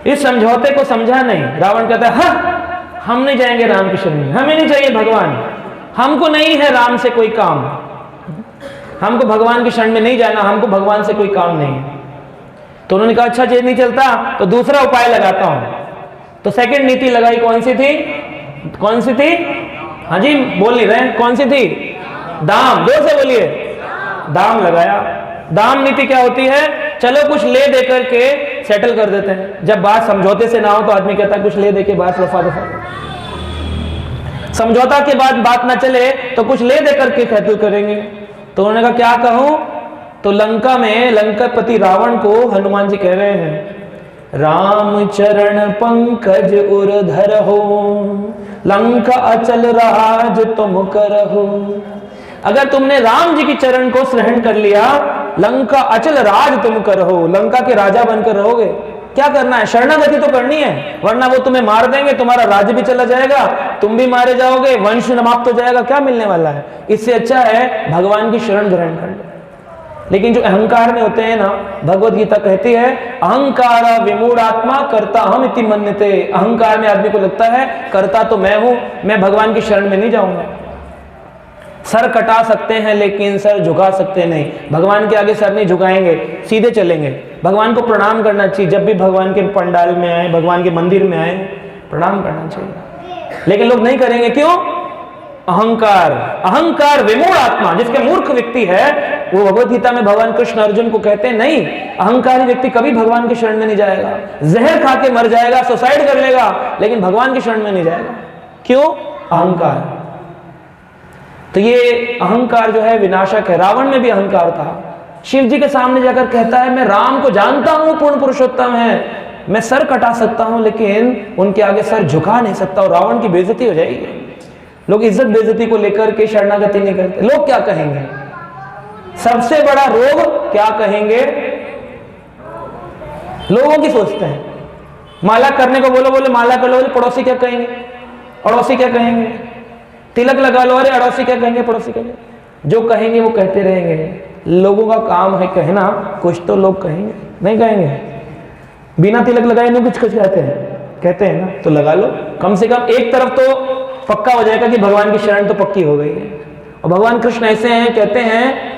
इस समझौते को समझा नहीं। रावण कहता है हाँ, हम नहीं जाएंगे राम की शरण में, हमें नहीं चाहिए भगवान, हमको नहीं है राम से कोई काम, हमको भगवान की शरण में नहीं जाना, हमको भगवान से कोई काम नहीं है। तो उन्होंने कहा अच्छा ये नहीं चलता तो दूसरा उपाय लगाता हूं। तो सेकंड नीति लगाई, कौन सी थी? कौन सी थी? हाँ जी बोल नहीं रहे, कौन सी थी? दाम। 2 से बोलिए। दाम लगाया। दाम नीति क्या होती है? चलो कुछ ले दे करके सेटल कर देते हैं। जब बात समझौते से ना हो तो आदमी कहता है कुछ ले दे के बात रफा दफा। समझौता के बाद बात ना चले तो कुछ ले दे करके सेटल करेंगे। तो उन्होंने कहा क्या कहूं? तो लंका में लंकापति रावण को हनुमान जी कह रहे हैं राम चरण पंकज उरधर हो, लंका अचल राज तुम करहो। अगर तुमने राम जी की चरण को ग्रहण कर लिया, लंका अचल राज तुम करहो, लंका के राजा बनकर रहोगे। क्या करना है? शरणागति तो करनी है, वरना वो तुम्हें मार देंगे, तुम्हारा राज्य भी चला जाएगा, तुम भी मारे जाओगे, वंश समाप्त हो जाएगा, क्या मिलने वाला है? इससे अच्छा है भगवान की शरण ग्रहण कर लो। लेकिन जो अहंकार में होते हैं ना, भगवत गीता कहती है अहंकार विमूढ़ात्मा कर्ता हम इति मन्यते। अहंकार में आदमी को लगता है कर्ता तो मैं हूं, मैं भगवान की शरण में नहीं जाऊंगा। सर कटा सकते हैं लेकिन सर झुका सकते नहीं। भगवान के आगे सर नहीं झुकाएंगे, सीधे चलेंगे। भगवान को प्रणाम करना चाहिए, जब भी भगवान के पंडाल में आए, भगवान के मंदिर में आए, प्रणाम करना चाहिए। लेकिन लोग नहीं करेंगे, क्यों? अहंकार। अहंकार विमूढ़ आत्मा, जिसके मूर्ख व्यक्ति है, वो भगवत गीता में भगवान कृष्ण अर्जुन को कहते हैं नहीं, अहंकारी व्यक्ति कभी भगवान की शरण में नहीं जाएगा। जहर खा के मर जाएगा, सुसाइड कर लेगा, लेकिन भगवान की शरण में नहीं जाएगा। क्यों? अहंकार। तो ये अहंकार जो है विनाशक है। रावण में भी अहंकार था। शिव जी के सामने जाकर कहता है मैं राम को जानता हूं, पूर्ण पुरुषोत्तम है, मैं सर कटा सकता हूं लेकिन उनके आगे सर झुका नहीं सकता, और रावण की बेइज्जती हो जाएगी। लोग इज्जत बेइज्जती को लेकर के शरणागति नहीं करते। लोग क्या कहेंगे? सबसे बड़ा रोग क्या कहेंगे, लोगों की सोचते हैं। माला करने को बोलो, बोले माला कर लो, पड़ोसी क्या कहेंगे, अड़ोसी क्या कहेंगे, तिलक लगा लो, अरे अड़ोसी क्या कहेंगे, पड़ोसी क्या कहेंगे। जो कहेंगे वो कहते रहेंगे। लोगों का काम है कहना, कुछ तो लोग कहेंगे, नहीं कहेंगे? बिना तिलक लगाए नहीं कुछ कहते हैं ना, तो लगा लो। कम से कम एक तरफ तो पक्का हो जाएगा कि भगवान की शरण तो पक्की हो गई है। और भगवान कृष्ण ऐसे हैं, कहते हैं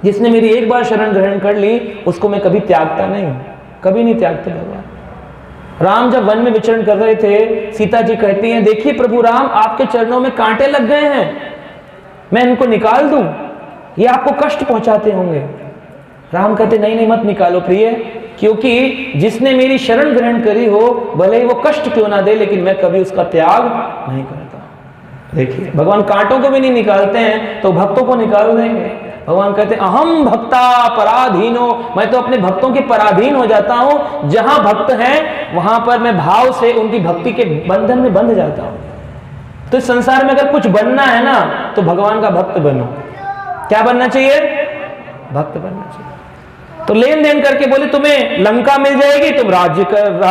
जिसने मेरी एक बार शरण ग्रहण कर ली उसको मैं कभी त्यागता नहीं, कभी नहीं त्यागते भगवान। राम जब वन में विचरण कर रहे थे, सीता जी कहती हैं देखिए प्रभु राम, आपके चरणों में कांटे लग गए हैं, मैं इनको निकाल दूं, ये आपको कष्ट पहुंचाते होंगे। राम कहते नहीं नहीं मत निकालो प्रिय, क्योंकि जिसने मेरी शरण ग्रहण करी हो, भले ही वो कष्ट क्यों ना दे, लेकिन मैं कभी उसका त्याग नहीं करता। देखिए भगवान कांटों को भी नहीं निकालते हैं तो भक्तों को निकाल देंगे। भगवान कहते हैं अहम भक्ता पराधीनो, मैं तो अपने भक्तों के पराधीन हो जाता हूं। जहां भक्त हैं वहां पर मैं भाव से उनकी भक्ति के बंधन में बंध जाता हूं। तो इस संसार में अगर कुछ बनना है ना, तो भगवान का भक्त बनो। क्या बनना चाहिए? भक्त बनना चाहिए। तो लेन देन करके बोले तुम्हें लंका मिल जाएगी, तुम राज्य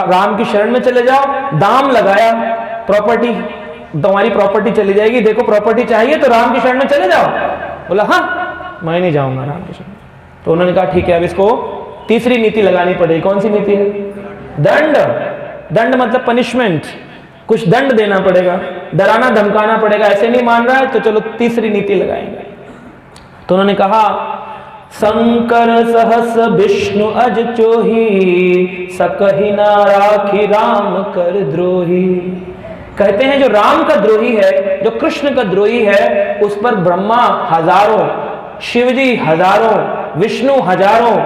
राम की शरण में चले जाओ। दाम लगाया, प्रॉपर्टी, तुम्हारी प्रॉपर्टी चली जाएगी, देखो प्रॉपर्टी चाहिए तो राम की शरण में चले जाओ। बोला हाँ मैं नहीं जाऊंगा राम की शरण। तो उन्होंने कहा ठीक है, अब इसको तीसरी नीति लगानी पड़ेगी। कौन सी नीति है? दंड। दंड मतलब पनिशमेंट, कुछ दंड देना पड़ेगा, डराना धमकाना पड़ेगा। ऐसे नहीं मान रहा है तो चलो तीसरी नीति लगाएंगे। तो उन्होंने कहा शंकर सहस विष्णु अज चोही, सकहि ना राखी राम कर द्रोही। कहते हैं जो राम का द्रोही है, जो कृष्ण का द्रोही है, उस पर ब्रह्मा हजारों, शिवजी हजारों, विष्णु हजारों,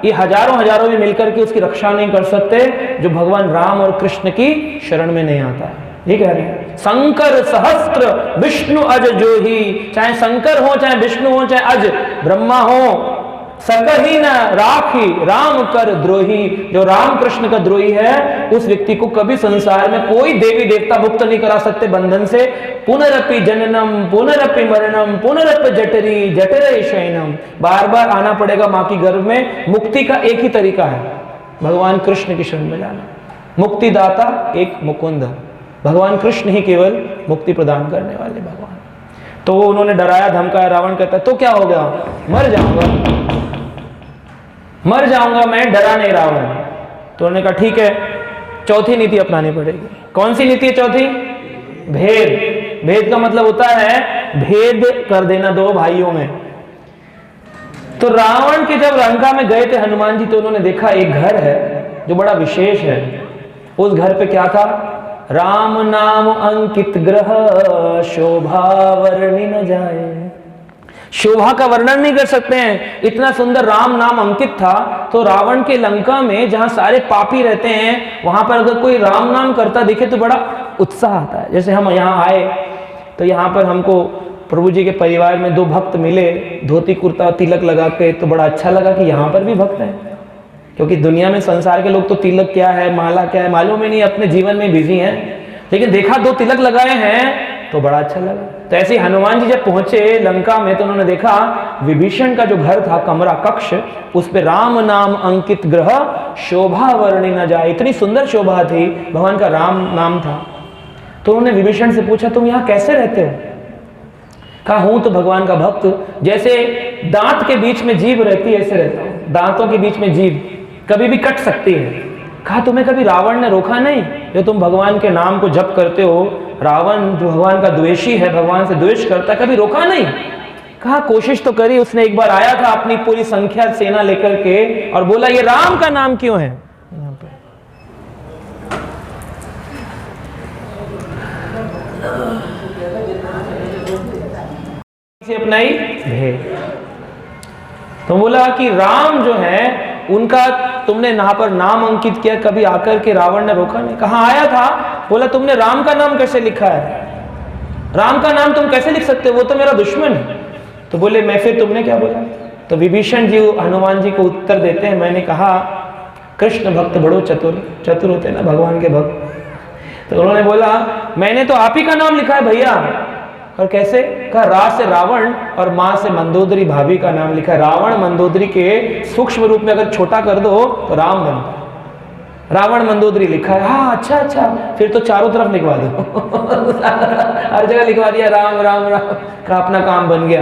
ये हजारों हजारों में मिलकर के उसकी रक्षा नहीं कर सकते, जो भगवान राम और कृष्ण की शरण में नहीं आता है। ये कह रहे हैं शंकर सहस्त्र विष्णु अज जोही। चाहे शंकर हो, चाहे विष्णु हो, चाहे अज ब्रह्मा हो, सकहि न राखी राम कर द्रोही। जो राम कृष्ण का द्रोही है, उस व्यक्ति को कभी संसार में कोई देवी देवता मुक्त नहीं करा सकते बंधन से। पुनरपि जननम पुनरपि मरणम पुनरपि जठरी जठरे शयनम। बार बार आना पड़ेगा मां की गर्भ में। मुक्ति का एक ही तरीका है, भगवान कृष्ण की शरण में जाना। मुक्तिदाता एक मुकुंद, भगवान कृष्ण ही केवल मुक्ति प्रदान करने वाले भगवान। तो उन्होंने डराया धमकाया। रावण कहता तो क्या हो गया, मर जाऊंगा, मर जाऊंगा मैं, डरा नहीं रावण। तो उन्होंने कहा ठीक है, चौथी नीति अपनानी पड़ेगी। कौन सी नीति है चौथी? भेद। भेद का मतलब होता है भेद कर देना दो भाइयों में। तो रावण के जब लंका में गए थे हनुमान जी, तो उन्होंने देखा एक घर है जो बड़ा विशेष है। उस घर पे क्या था? राम नाम अंकित ग्रह, शोभा वर्णि न जाए। शोभा का वर्णन नहीं कर सकते हैं, इतना सुंदर राम नाम अंकित था। तो रावण के लंका में जहां सारे पापी रहते हैं, वहां पर अगर कोई राम नाम करता दिखे तो बड़ा उत्साह आता है। जैसे हम यहाँ आए तो यहाँ पर हमको प्रभु जी के परिवार में दो भक्त मिले, धोती कुर्ता तिलक लगा के, तो बड़ा अच्छा लगा कि यहाँ पर भी भक्त हैं। क्योंकि दुनिया में संसार के लोग तो तिलक क्या है, माला क्या है मालूम ही नहीं, अपने जीवन में बिजी हैं। लेकिन देखा दो तिलक लगाए हैं तो बड़ा अच्छा लगा। तो ऐसे हनुमान जी जब पहुंचे लंका में, तो उन्होंने देखा विभीषण का जो घर था, कमरा कक्ष, उस पे राम नाम अंकित ग्रह, शोभा वर्णि न जाए। इतनी सुंदर शोभा थी, भगवान का राम नाम था। तो उन्होंने विभीषण से पूछा तुम यहाँ कैसे रहते हो? कहा हूं तो भगवान का भक्त, जैसे दांत के बीच में जीभ रहती है ऐसे रहता हूं, दांतों के बीच में जीभ कभी भी कट सकती है। कहा तुम्हें कभी रावण ने रोका नहीं, जो तुम भगवान के नाम को जप करते हो, रावण जो भगवान का द्वेषी है, भगवान से द्वेष करता, कभी रोका नहीं। कहा कोशिश तो करी, उसने एक बार आया था अपनी पूरी संख्या सेना लेकर के और बोला ये राम का नाम क्यों है यहां पे। अपनाई भेद, तो बोला कि राम जो है उनका तुमने यहाँ पर नाम अंकित किया, कभी आकर के रावण ने रोका नहीं। कहाँ आया था, बोला तुमने राम का नाम कैसे लिखा है, राम का नाम तुम कैसे लिख सकते हो, वो तो मेरा दुश्मन है। तो बोले मैं, फिर तुमने क्या बोला। तो विभीषण जी हनुमान जी को उत्तर देते हैं, मैंने कहा कृष्ण भक्त बड़ो चतुर होते हैं ना भगवान के भक्त। तो उन्होंने बोला मैंने तो आप ही का नाम लिखा है भैया। और कैसे, कहा रा से रावण और मां से मंदोदरी भाभी का नाम लिखा है। रावण मंदोदरी के सूक्ष्म रूप में अगर छोटा कर दो तो राम बनता है, रावण मंदोदरी लिखा है। हाँ अच्छा, फिर तो चारों तरफ लिखवा दो हर जगह लिखवा दिया राम राम राम, का अपना काम बन गया।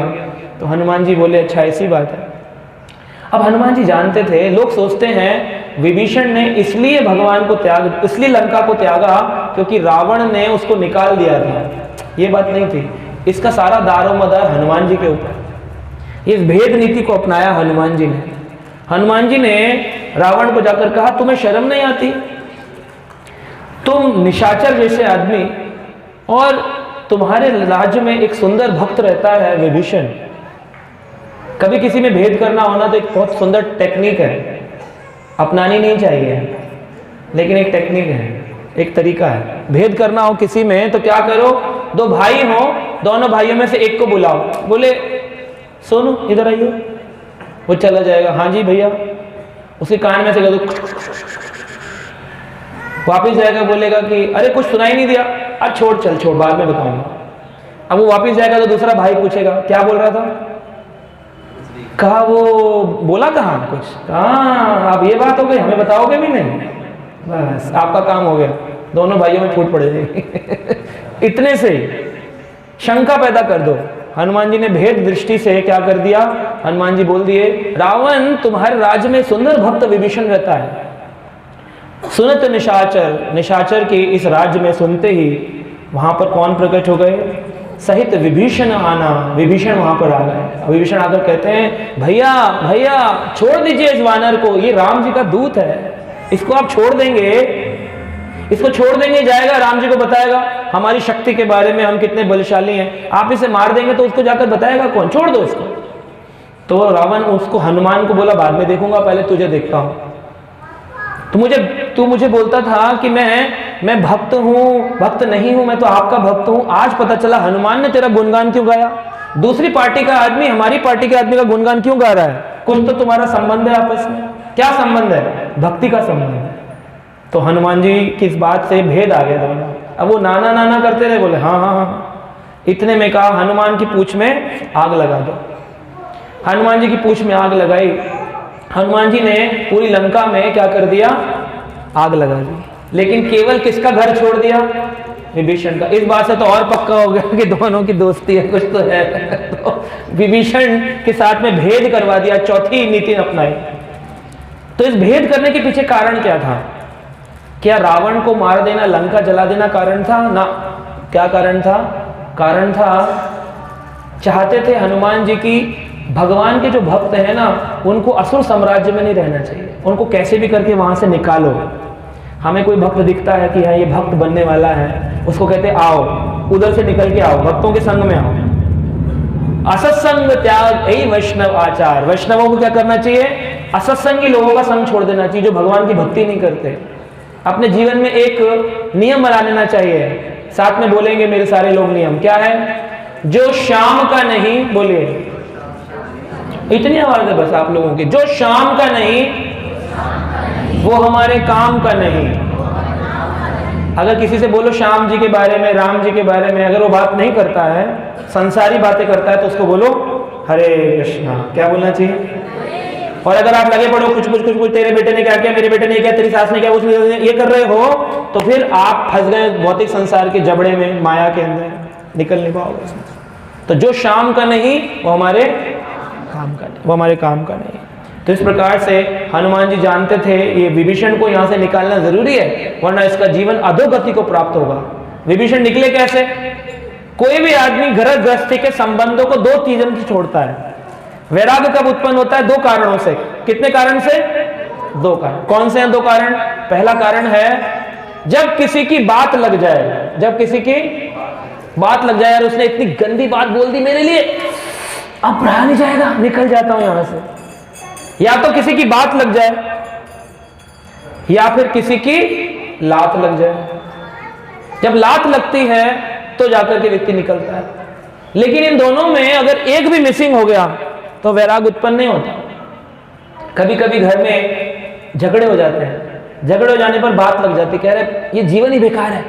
तो हनुमान जी बोले अच्छा ऐसी बात है। अब हनुमान जी जानते थे, लोग सोचते हैं विभीषण ने इसलिए भगवान को त्याग, इसलिए लंका को त्यागा क्योंकि रावण ने उसको निकाल दिया था, ये बात नहीं थी। इसका सारा दारोमदार हनुमान जी के ऊपर, इस भेद नीति को अपनाया हनुमान जी ने। हनुमान जी ने रावण को जाकर कहा तुम्हें शर्म नहीं आती, तुम निशाचर जैसे आदमी, और तुम्हारे राज्य में एक सुंदर भक्त रहता है विभीषण। कभी किसी में भेद करना होना तो एक बहुत सुंदर टेक्निक है, अपनानी नहीं चाहिए, लेकिन एक टेक्निक है, एक तरीका है। भेद करना हो किसी में तो क्या करो, दो भाई हो, दोनों भाइयों में से एक को बुलाओ, बोले सोनू इधर आइए, वो चला जाएगा, हाँ जी भैया, उसके कान में से कह दो, वापिस जाएगा, बोलेगा कि अरे कुछ सुनाई नहीं दिया, अब छोड़ बाद में बताऊंगा। अब वो वापिस जाएगा तो दूसरा भाई पूछेगा क्या बोल रहा था, कहा वो बोला कहाँ कुछ, हाँ अब ये बात हो गई, हमें बताओगे भी नहीं, बस आपका काम हो गया, दोनों भाइयों में फूट पड़ेगी इतने से शंका पैदा कर दो। हनुमान जी ने भेद दृष्टि से क्या कर दिया, हनुमान जी बोल दिए रावण तुम्हारे राज्य में सुंदर भक्त विभीषण रहता है, सुनत निशाचर, निशाचर की इस राज्य में सुनते ही वहां पर कौन प्रकट हो गए, सहित विभीषण आना, विभीषण वहां पर आ गए। विभीषण आकर कहते हैं भैया भैया छोड़ दीजिए इस वानर को, ये राम जी का दूत है, इसको आप छोड़ देंगे, इसको छोड़ देंगे, जाएगा राम जी को बताएगा हमारी शक्ति के बारे में, हम कितने बलशाली हैं, आप इसे मार देंगे तो उसको जाकर बताएगा कौन, छोड़ दो इसको। तो रावण उसको, हनुमान को बोला बाद में देखूंगा, पहले तुझे देखता हूं। तू मुझे बोलता था कि मैं भक्त हूं, भक्त नहीं हूं, मैं तो आपका भक्त हूं, आज पता चला हनुमान ने तेरा गुणगान क्यों गाया, दूसरी पार्टी का आदमी हमारी पार्टी के आदमी का गुणगान क्यों गा रहा है, कुछ तो तुम्हारा संबंध है आपस में, क्या संबंध है, भक्ति का संबंध है। तो हनुमान जी की इस बात से भेद आ गया दोनों। अब वो नाना नाना करते रहे, बोले हाँ हाँ हाँ, इतने में कहा हनुमान की पूंछ में आग लगा दो। हनुमान जी की पूंछ में आग लगाई, हनुमान जी ने पूरी लंका में क्या कर दिया, आग लगा दी, लेकिन केवल किसका घर छोड़ दिया, विभीषण का। इस बात से तो और पक्का हो गया कि दोनों की दोस्ती है, कुछ तो है तो विभीषण के साथ में भेद करवा दिया, चौथी नीति अपनाई। तो इस भेद करने के पीछे कारण क्या था, क्या रावण को मार देना, लंका जला देना कारण था ना, क्या कारण था, कारण था चाहते थे हनुमान जी की भगवान के जो भक्त हैं ना उनको असुर साम्राज्य में नहीं रहना चाहिए, उनको कैसे भी करके वहां से निकालो। हमें कोई भक्त दिखता है कि हाँ ये भक्त बनने वाला है, उसको कहते आओ उधर से निकल के आओ, भक्तों के संग में आओ। असत्संग त्याग यही वैष्णव आचार, वैष्णवों को क्या करना चाहिए, असत्संगी लोगों का संग छोड़ देना चाहिए जो भगवान की भक्ति नहीं करते। अपने जीवन में एक नियम बना लेना चाहिए, साथ में बोलेंगे मेरे सारे लोग नियम, क्या है, जो शाम का नहीं, बोलिए इतनी आवाज है बस आप लोगों की, जो शाम का नहीं वो हमारे काम का नहीं। अगर किसी से बोलो श्याम जी के बारे में, राम जी के बारे में, अगर वो बात नहीं करता है, संसारी बातें करता है, तो उसको बोलो हरे कृष्णा, क्या बोलना चाहिए। और अगर आप लगे पड़ो कुछ तेरे बेटे ने क्या किया, मेरे बेटे ने क्या, तेरी सास ने क्या, उसने ये कर रहे हो, तो फिर आप फंस गए भौतिक संसार के जबड़े में, माया के अंदर, निकल नहीं पाओगे उसमें। तो जो शाम का नहीं वो हमारे काम का नहीं, वो हमारे काम का नहीं। तो इस प्रकार से हनुमान जी जानते थे ये विभीषण को यहाँ से निकालना जरूरी है, वरना इसका जीवन अधोगति को प्राप्त होगा। विभीषण निकले कैसे? कोई भी आदमी घर गृहस्थी के संबंधों को दो चीजों से छोड़ता है। वैराग्य कब उत्पन्न होता है? दो कारणों से। कितने कारण से? दो कारण। कौन से हैं दो कारण? पहला कारण है जब किसी की बात लग जाए, जब किसी की बात लग जाए, और उसने इतनी गंदी बात बोल दी मेरे लिए, अब रहा नहीं जाएगा, निकल जाता हूं यहां से। या तो किसी की बात लग जाए या फिर किसी की लात लग जाए। जब लात लगती है तो जाकर के व्यक्ति निकलता है। लेकिन इन दोनों में अगर एक भी मिसिंग हो गया तो वैराग उत्पन्न नहीं होता। कभी कभी घर में झगड़े हो जाते हैं, झगड़े हो जाने पर बात लग जाती, कह रहे ये जीवन ही बेकार है,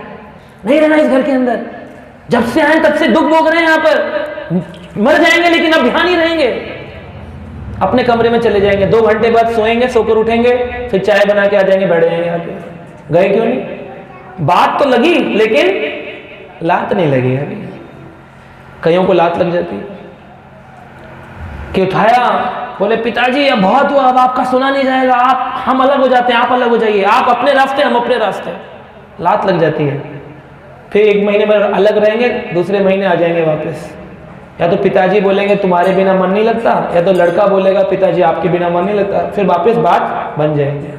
नहीं रहना इस घर के अंदर, जब से आए तब से दुख भोग रहे हैं, यहाँ पर मर जाएंगे लेकिन अब यहाँ नहीं रहेंगे, अपने कमरे में चले जाएंगे, 2 घंटे बाद सोएंगे, सोकर उठेंगे, फिर चाय बना के आ जाएंगे, बैठ जाएंगे आके। गए क्यों नहीं? बात तो लगी लेकिन लात नहीं लगी अभी। कईयों को लात लग जाती कि उठाया, बोले पिताजी अब बहुत हुआ, अब आपका सुना नहीं जाएगा, आप हम अलग हो जाते हैं, आप अलग हो जाइए, आप अपने रास्ते हम अपने रास्ते। लात लग जाती है। फिर 1 महीने में अलग रहेंगे, दूसरे महीने आ जाएंगे वापस। या तो पिताजी बोलेंगे तुम्हारे बिना मन नहीं लगता, या तो लड़का बोलेगा पिताजी आपके बिना मन नहीं लगता, फिर वापस बात बन जाएगी।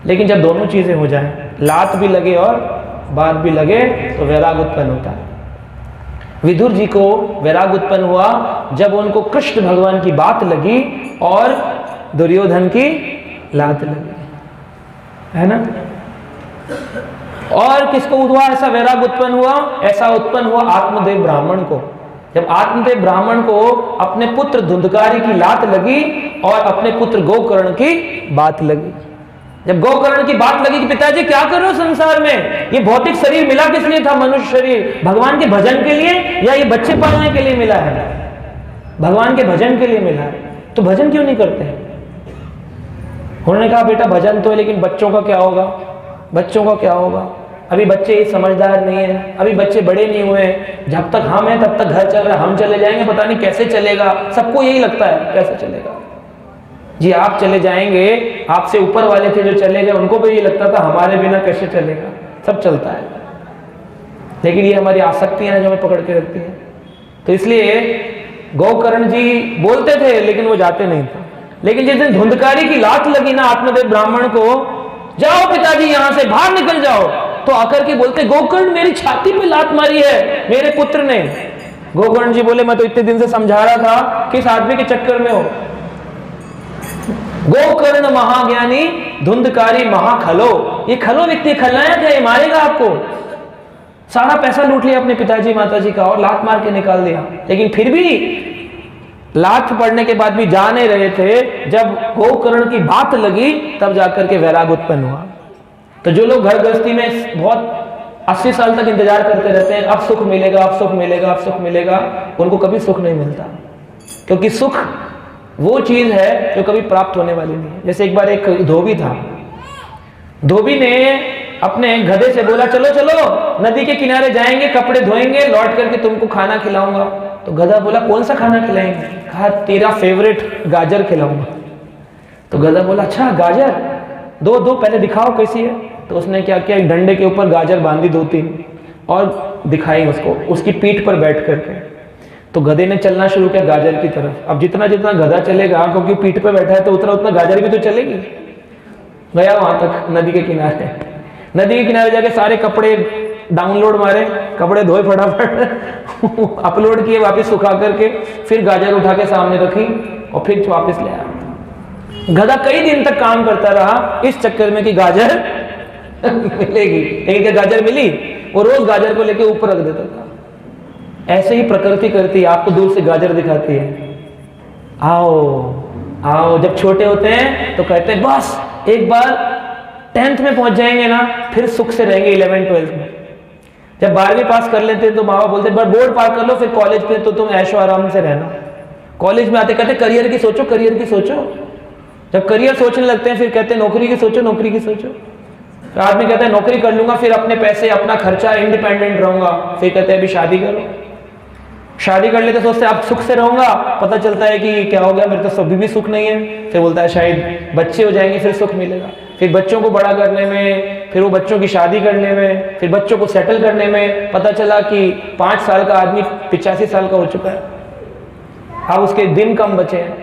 लेकिन जब दोनों चीजें हो जाएं, लात भी लगे और बात भी लगे, तो वैराग उत्पन्न होता है। विदुर जी को वैराग उत्पन्न हुआ जब उनको कृष्ण भगवान की बात लगी और दुर्योधन की लात लगी, है ना। और किसको हुआ ऐसा वैराग उत्पन्न हुआ? ऐसा उत्पन्न हुआ आत्मदेव ब्राह्मण को। जब आत्मदेव ब्राह्मण को अपने पुत्र धुंधकारी की लात लगी और अपने पुत्र गोकर्ण की बात लगी। जब गोकर्ण की बात लगी कि पिताजी क्या कर रहे हो संसार में, ये भौतिक शरीर मिला किस लिए था? मनुष्य शरीर भगवान के भजन के लिए या ये बच्चे पालने के लिए मिला है? भगवान के भजन के लिए मिला है, तो भजन क्यों नहीं करते? उन्होंने कहा बेटा भजन तो है, लेकिन बच्चों का क्या होगा? बच्चों का क्या होगा? अभी बच्चे समझदार नहीं है, अभी बच्चे बड़े नहीं हुए, जब तक हम हैं तब तक घर चल रहा है, हम चले जाएंगे पता नहीं कैसे चलेगा। सबको यही लगता है कैसे चलेगा जी। आप चले जाएंगे, आपसे ऊपर वाले थे जो चले गए, उनको भी ये लगता था हमारे बिना कैसे चलेगा। सब चलता है, लेकिन ये हमारी आसक्तियां हैं जो हमें पकड़ के रखती हैं। तो इसलिए गोकर्ण जी बोलते थे लेकिन वो जाते नहीं थे। लेकिन जिस दिन धुंधकारी की लात लगी ना आत्मदेव ब्राह्मण को, जाओ पिताजी यहां से बाहर निकल जाओ, तो आकर के बोलते गोकर्ण मेरी छाती पे लात मारी है मेरे पुत्र ने। गोकर्ण जी बोले मैं तो इतने दिन से समझा रहा था किस आदमी के चक्कर में हो। गोकर्ण महाज्ञानी धुंधकारी महाखलो, ये खलो व्यक्ति खलनायक है, ये मारेगा आपको। सारा पैसा लूट लिया अपने पिताजी माताजी का और लात मार के निकाल दिया। लेकिन फिर भी लात पड़ने के बाद भी जा नहीं रहे थे। जब गोकर्ण की बात लगी तब जाकर के वैराग उत्पन्न हुआ। तो जो लोग घर गृहस्थी में बहुत 80 साल तक इंतजार करते रहते हैं, अब सुख मिलेगा, अब सुख मिलेगा, अब सुख मिलेगा, उनको कभी सुख नहीं मिलता। क्योंकि सुख वो चीज है जो कभी प्राप्त होने वाली नहीं है। जैसे एक बार एक धोबी था, धोबी ने अपने गधे से बोला चलो चलो नदी के किनारे जाएंगे, कपड़े धोएंगे, लौट करके तुमको खाना खिलाऊंगा। तो गधा बोला कौन सा खाना खिलाएंगे? कहा तेरा फेवरेट गाजर खिलाऊंगा। तो गधा बोला अच्छा गाजर, दो दो पहले दिखाओ कैसी है। तो उसने क्या किया, एक डंडे के ऊपर गाजर बांधी 2-3 और दिखाई उसको, उसकी पीठ पर बैठ करके। तो गधे ने चलना शुरू किया गाजर की तरफ। अब जितना जितना गधा चलेगा, क्योंकि पीठ पे बैठा है, तो उतना उतना गाजर भी तो चलेगी। गया वहां तक नदी के किनारे, नदी के किनारे जाके सारे कपड़े डाउनलोड मारे, कपड़े धोए फटाफट अपलोड किए, वापस सुखा करके फिर गाजर उठा के सामने रखी और फिर वापस ले आया। गधा कई दिन तक काम करता रहा इस चक्कर में कि गाजर मिलेगी, लेकिन क्या गाजर मिली? वो रोज गाजर को लेके ऊपर रख देता था। ऐसे ही प्रकृति करती है, आपको दूर से गाजर दिखाती है, आओ आओ। जब छोटे होते हैं तो कहते हैं बस एक बार 10th में पहुंच जाएंगे ना, फिर सुख से रहेंगे 11th-12th में। जब 12वीं पास कर लेते हैं तो माँ बाप बोलते हैं बोर्ड पार कर लो, फिर कॉलेज में तो तुम ऐशो आराम से रहना। कॉलेज में आते कहते करियर की सोचो, करियर की सोचो। जब करियर सोचने लगते हैं फिर कहते हैं नौकरी की सोचो, नौकरी की सोचो। तो आदमी कहता है नौकरी कर लूंगा, फिर अपने पैसे अपना खर्चा इंडिपेंडेंट रहूंगा, फिर कहते हैं अभी शादी करो। शादी कर लेते सोचते आप सुख से रहूंगा, पता चलता है कि क्या हो गया, मेरे तो अभी भी सुख नहीं है। फिर बोलता है शायद बच्चे हो जाएंगे फिर सुख मिलेगा। फिर बच्चों को बड़ा करने में, फिर वो बच्चों की शादी करने में, फिर बच्चों को सेटल करने में पता चला कि 5 साल का आदमी 85 साल का हो चुका है, अब उसके दिन कम बचे हैं।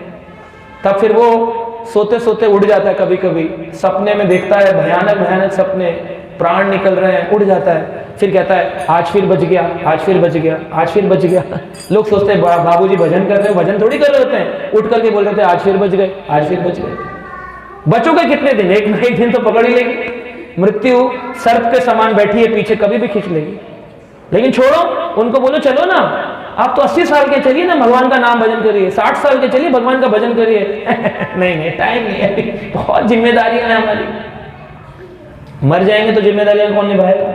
तब फिर वो सोते सोते उड़ जाता है, कभी कभी सपने में देखता है भयानक भयानक सपने, प्राण निकल रहे हैं, उड़ जाता है। फिर कहता है आज फिर बच गया, आज फिर बच गया, आज फिर बच गया। लोग सोचते हैं बाबूजी भजन कर रहे हैं, भजन थोड़ी कर रहे होते हैं, उठ करके बोल रहे थे आज फिर बच गए, आज फिर बच गए। बचोगे कितने दिन, एक ना एक दिन तो पकड़ ही लेगी। मृत्यु सर्प के समान बैठी है पीछे, कभी भी खींच लेगी। लेकिन छोड़ो, उनको बोलो चलो ना, आप तो 80 साल के चलिए ना, भगवान का नाम भजन करिए, 60 साल के चलिए भगवान का भजन करिए। नहीं टाइम नहीं है, बहुत जिम्मेदारियां हैं हमारी, मर जाएंगे तो जिम्मेदारियां कौन निभाएगा।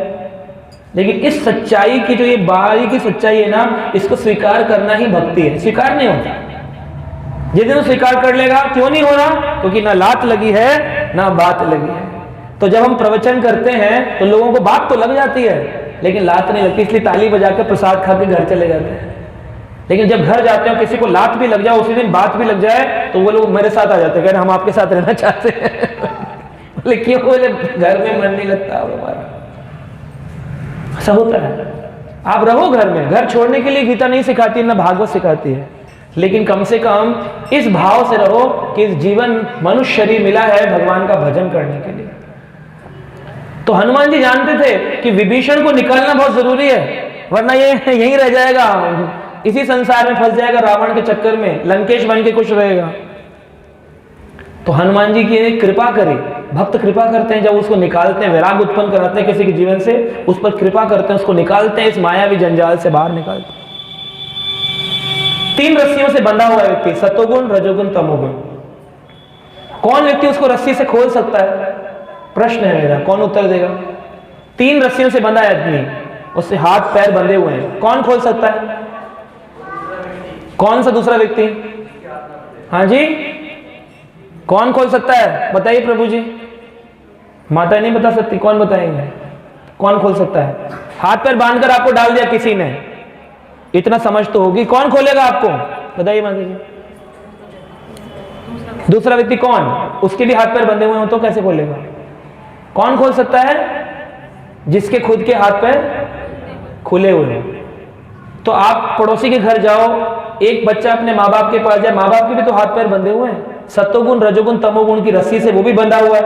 लेकिन इस सच्चाई की जो ये बारीकी सच्चाई है ना, इसको स्वीकार करना ही भक्ति है। स्वीकार नहीं होता, जिस दिन स्वीकार कर लेगा, क्यों नहीं हो रहा, क्योंकि ना लात लगी है ना बात लगी है। तो जब हम प्रवचन करते हैं तो लोगों को बात तो लग जाती है लेकिन लात नहीं लगती, इसलिए ताली बजाकर प्रसाद खा के घर चले जाते हैं। लेकिन जब घर जाते हैं किसी को लात भी लग जाए, उसी दिन बात भी लग जाए, तो वो लोग मेरे साथ आ जाते हैं, कह रहे हम आपके साथ रहना चाहते हैं। लेकिन बोले घर में मन नहीं लगता हमारा, ऐसा होता है। आप रहो घर में, घर छोड़ने के लिए गीता नहीं सिखाती, ना भागवत सिखाती है, लेकिन कम से कम इस भाव से रहो कि इस जीवन मनुष्य शरीर मिला है भगवान का भजन करने के लिए। तो हनुमान जी जानते थे कि विभीषण को निकालना बहुत जरूरी है, वरना ये यहीं रह जाएगा, इसी संसार में फंस जाएगा, रावण के चक्कर में लंकेश बन के खुश रहेगा। तो हनुमान जी की कृपा करी, भक्त कृपा करते हैं, जब उसको निकालते हैं, वैराग उत्पन्न कराते हैं किसी के जीवन से, उस पर कृपा करते हैं, उसको निकालते हैं, इस मायावी जंजाल से बाहर निकालते हैं। 3 रस्सियों से बंधा हुआ व्यक्ति, सतोगुण, रजोगुण, तमोगुण, कौन व्यक्ति उसको रस्सी से खोल सकता है? प्रश्न है मेरा, कौन उत्तर देगा? 3 रस्सियों से बंधा है आदमी, उससे हाथ पैर बंधे हुए हैं, कौन खोल सकता है? कौन सा दूसरा व्यक्ति? हाँ जी, कौन खोल सकता है? बताइए प्रभु जी। माता नहीं बता सकती, कौन बताएंगे? कौन खोल सकता है? हाथ पैर बांधकर आपको डाल दिया किसी ने, इतना समझ तो होगी, कौन खोलेगा आपको? बताइए माता जी। दूसरा व्यक्ति कौन? उसके भी हाथ पैर बंधे हुए हो तो कैसे खोलेगा? कौन खोल सकता है? जिसके खुद के हाथ पैर खुले हुए हैं। तो आप पड़ोसी के घर जाओ, एक बच्चा अपने माँ बाप के पास जाए, माँ बाप के भी तो हाथ पैर बंधे हुए हैं, सत्वगुण, रजोगुण, तमोगुण की रस्सी से वो भी बंधा हुआ है,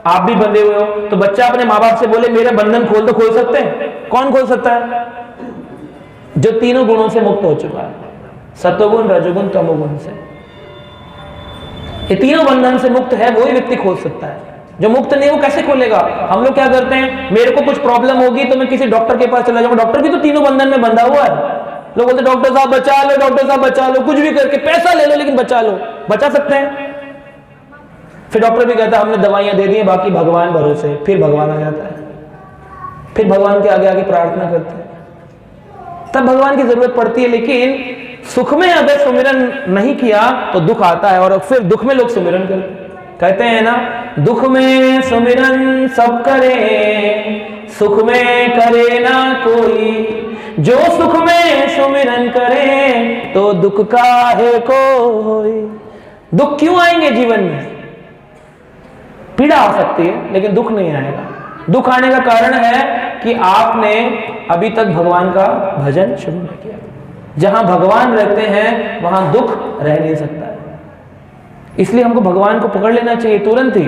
आप भी बंधे हुए हो। तो बच्चा अपने माँ बाप से बोले मेरा बंधन खोल, तो खोल सकते हैं? कौन खोल सकता है? जो तीनों गुणों से मुक्त हो चुका है, सत्वगुण, रजोगुण, तमोगुण से, ये तीनों बंधन से मुक्त है, वही व्यक्ति खोल सकता है। जो मुक्त नहीं वो कैसे खोलेगा? हम लोग क्या करते हैं, मेरे को कुछ प्रॉब्लम होगी तो मैं किसी डॉक्टर के पास चला जाऊंगा, डॉक्टर भी तो तीनों बंधन में बंधा हुआ है। लोग बोलते डॉक्टर साहब बचा लो, डॉक्टर साहब बचा लो, कुछ भी करके पैसा ले लो लेकिन बचा लो। बचा सकते हैं? फिर डॉक्टर भी कहता है हमने दवाइयां दे दी हैं, बाकी भगवान भरोसे। फिर भगवान आ जाता है, फिर भगवान के आगे आगे प्रार्थना करते हैं, तब भगवान की जरूरत पड़ती है। लेकिन सुख में अगर सुमिरन नहीं किया तो दुख आता है, और फिर दुख में लोग सुमिरन करते, कहते हैं ना, दुख में सुमिरन सब करे, सुख में करे ना कोई, जो सुख में सुमिरन करे तो दुख काहे कोई। दुख क्यों आएंगे जीवन में? पीड़ा आ सकती है लेकिन दुख नहीं आएगा। दुख आने का कारण है कि आपने अभी तक भगवान का भजन शुरू नहीं किया। जहां भगवान रहते हैं वहां दुख रह नहीं सकता है, इसलिए हमको भगवान को पकड़ लेना चाहिए तुरंत ही।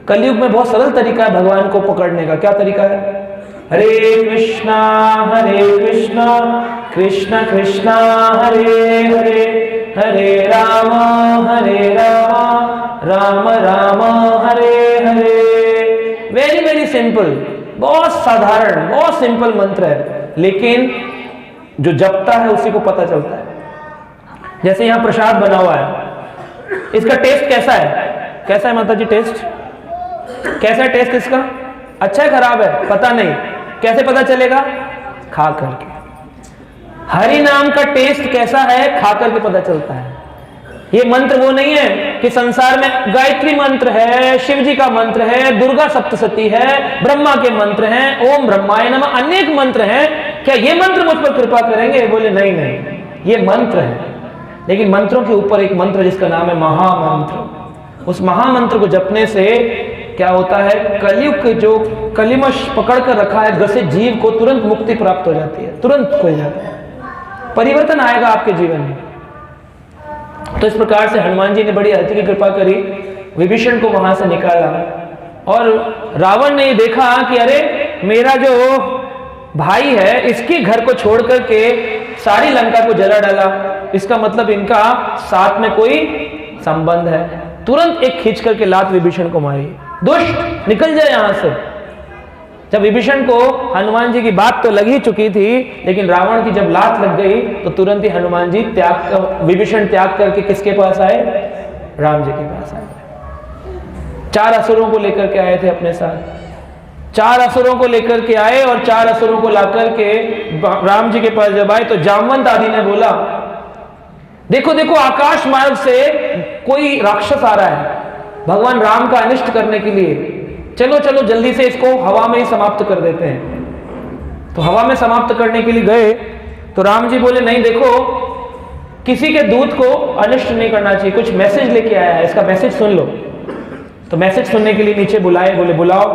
कलयुग में बहुत सरल तरीका है भगवान को पकड़ने का। क्या तरीका है? हरे कृष्णा कृष्ण कृष्णा हरे हरे, हरे Ram Ram Ram Hare Hare. Very very simple, बहुत साधारण, बहुत सिंपल मंत्र है, लेकिन जो जपता है उसी को पता चलता है। जैसे यहां प्रसाद बना हुआ है, इसका टेस्ट कैसा है? कैसा है माता जी टेस्ट? कैसा है टेस्ट इसका? अच्छा है खराब है? पता नहीं, कैसे पता चलेगा? खा करके। हरि नाम का टेस्ट कैसा है? खा करके पता चलता है। ये मंत्र वो नहीं है कि संसार में गायत्री मंत्र है, शिव जी का मंत्र है, दुर्गा सप्तशती है, ब्रह्मा के मंत्र हैं, ओम ब्रह्माय नमः, अनेक मंत्र हैं, क्या ये मंत्र मुझ पर कृपा करेंगे? बोले नहीं नहीं, ये मंत्र है। लेकिन मंत्रों के ऊपर एक मंत्र जिसका नाम है महामंत्र। उस महामंत्र को जपने से क्या होता है, कलयुग के जो कलिमश पकड़ कर रखा है ग्रसित जीव को तुरंत मुक्ति प्राप्त हो जाती है, तुरंत खुल जाता है, परिवर्तन आएगा आपके जीवन में। तो इस प्रकार से हनुमान जी ने बड़ी अति की कृपा करी, विभीषण को वहां से निकाला। और रावण ने ये देखा कि अरे मेरा जो भाई है इसके घर को छोड़ करके सारी लंका को जला डाला, इसका मतलब इनका साथ में कोई संबंध है। तुरंत एक खींच करके लात विभीषण को मारी, दुष्ट निकल जाए यहां से। जब विभीषण को हनुमान जी की बात तो लग ही चुकी थी, लेकिन रावण की जब लात लग गई तो तुरंत ही हनुमान जी विभीषण त्याग करके किसके पास आए, राम जी के पास आए। 4 असुरों को लेकर के आए थे अपने साथ, 4 असुरों को लेकर के आए और 4 असुरों को लाकर के राम जी के पास जब आए तो जामवंत आदि ने बोला, देखो देखो आकाश मार्ग से कोई राक्षस आ रहा है भगवान राम का अनिष्ट करने के लिए, चलो चलो जल्दी से इसको हवा में ही समाप्त कर देते हैं। तो हवा में समाप्त करने के लिए गए तो राम जी बोले, नहीं देखो किसी के दूत को अनिष्ट नहीं करना चाहिए, कुछ मैसेज लेके आया है, इसका मैसेज सुन लो। तो मैसेज सुनने के लिए नीचे बुलाए, बोले बुलाओ।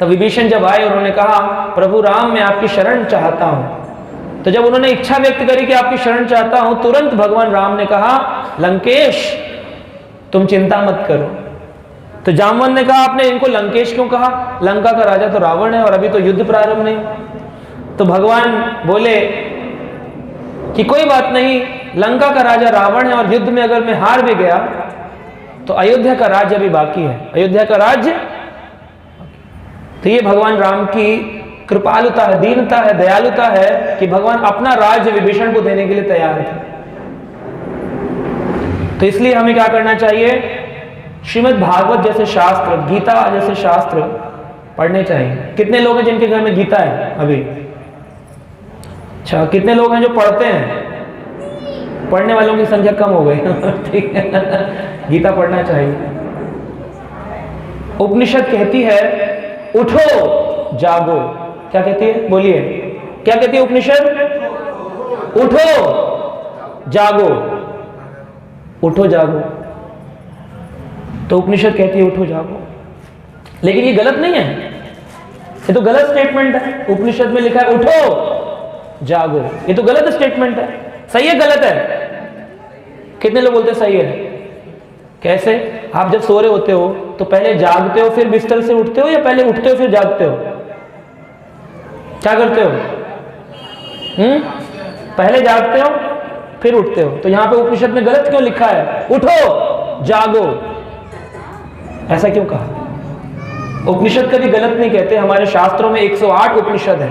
तब विभीषण जब आए उन्होंने कहा, प्रभु राम मैं आपकी शरण चाहता हूं। तो जब उन्होंने इच्छा व्यक्त करी कि आपकी शरण चाहता हूं, तुरंत भगवान राम ने कहा, लंकेश तुम चिंता मत करो। तो जामवंत ने कहा, आपने इनको लंकेश क्यों कहा, लंका का राजा तो रावण है और अभी तो युद्ध प्रारंभ नहीं। तो भगवान बोले कि कोई बात नहीं, लंका का राजा रावण है और युद्ध में अगर मैं हार भी गया तो अयोध्या का राज्य अभी बाकी है, अयोध्या का राज्य। तो ये भगवान राम की कृपालुता है, दीनता है, दयालुता है कि भगवान अपना राज्य विभीषण को देने के लिए तैयार थे। तो इसलिए हमें क्या करना चाहिए, श्रीमद् भागवत जैसे शास्त्र, गीता जैसे शास्त्र पढ़ने चाहिए। कितने लोग हैं जिनके घर में गीता है अभी? अच्छा, कितने लोग हैं जो पढ़ते हैं? पढ़ने वालों की संख्या कम हो गई ठीक है, गीता पढ़ना चाहिए। उपनिषद कहती है उठो जागो, क्या कहती है, बोलिए क्या कहती है उपनिषद? उठो जागो, उठो जागो। तो उपनिषद कहती है उठो जागो, लेकिन ये गलत नहीं है, ये तो गलत स्टेटमेंट है। उपनिषद में लिखा है उठो जागो, ये तो गलत स्टेटमेंट है। सही है गलत है? कितने लोग बोलते सही है? कैसे? आप जब सो रहे होते हो तो पहले जागते हो फिर बिस्तर से उठते हो, या पहले उठते हो फिर जागते हो? क्या करते हो? पहले जागते हो फिर उठते हो। तो यहां पे उपनिषद में गलत क्यों लिखा है उठो जागो? ऐसा क्यों कहा? उपनिषद कभी गलत नहीं कहते। हमारे शास्त्रों में 108 उपनिषद है,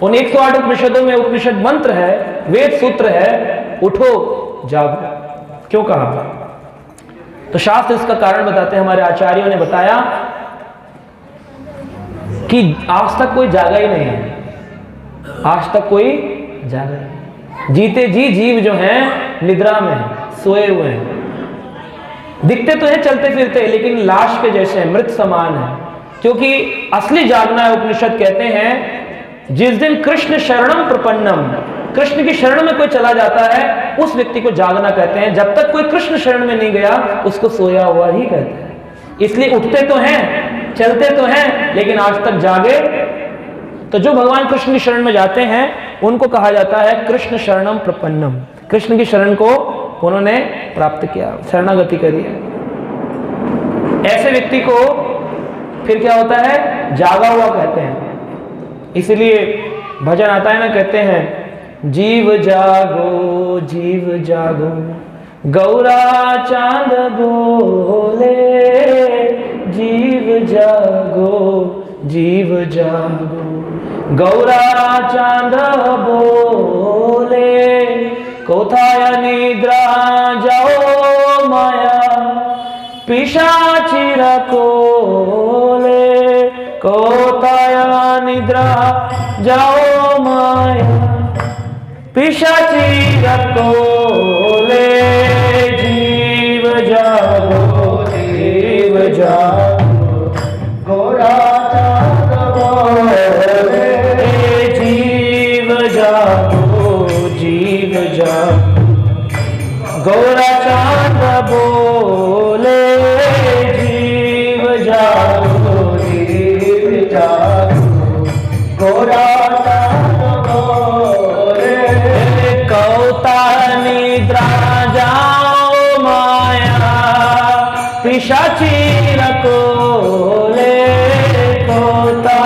उन 108 उपनिषदों में उपनिषद मंत्र है, वेद सूत्र है, उठो जागो। क्यों कहा? तो शास्त्र इसका कारण बताते हैं, हमारे आचार्यों ने बताया कि आज तक कोई जागा ही नहीं है, आज तक कोई जागा नहीं। जीते जी जीव जो हैं निद्रा में है, सोए हुए हैं, दिखते तो है चलते फिरते, लेकिन लाश के जैसे मृत समान है। क्योंकि असली जागना है, उपनिषद कहते हैं जिस दिन कृष्ण शरणम प्रपन्नम, कृष्ण की शरण में कोई चला जाता है उस व्यक्ति को जागना कहते हैं। जब तक कोई कृष्ण शरण में नहीं गया उसको सोया हुआ ही कहते हैं। इसलिए उठते तो हैं, चलते तो हैं, लेकिन आज तक जागे। तो जो भगवान कृष्ण की शरण में जाते हैं उनको कहा जाता है कृष्ण शरणम प्रपन्नम, कृष्ण की शरण को उन्होंने प्राप्त किया, शरणागति करी है। ऐसे व्यक्ति को फिर क्या होता है, जागा हुआ कहते हैं। इसलिए भजन आता है ना, कहते हैं जीव जागो गौरा चांद बोले, जीव जागो गौरा चांद बोले, कोथाया निद्रा जाओ माया पिशाचिर कोले, कोथाया निद्रा जाओ माया पिशाचिर कोले, जीव जागो गौरा चांद बोले, जीव गोरा चांद बोले जीव जागो जीव जागो, गोरा चांद बोले कौता निद्रा जाओ माया पिशाची रकोले, कौता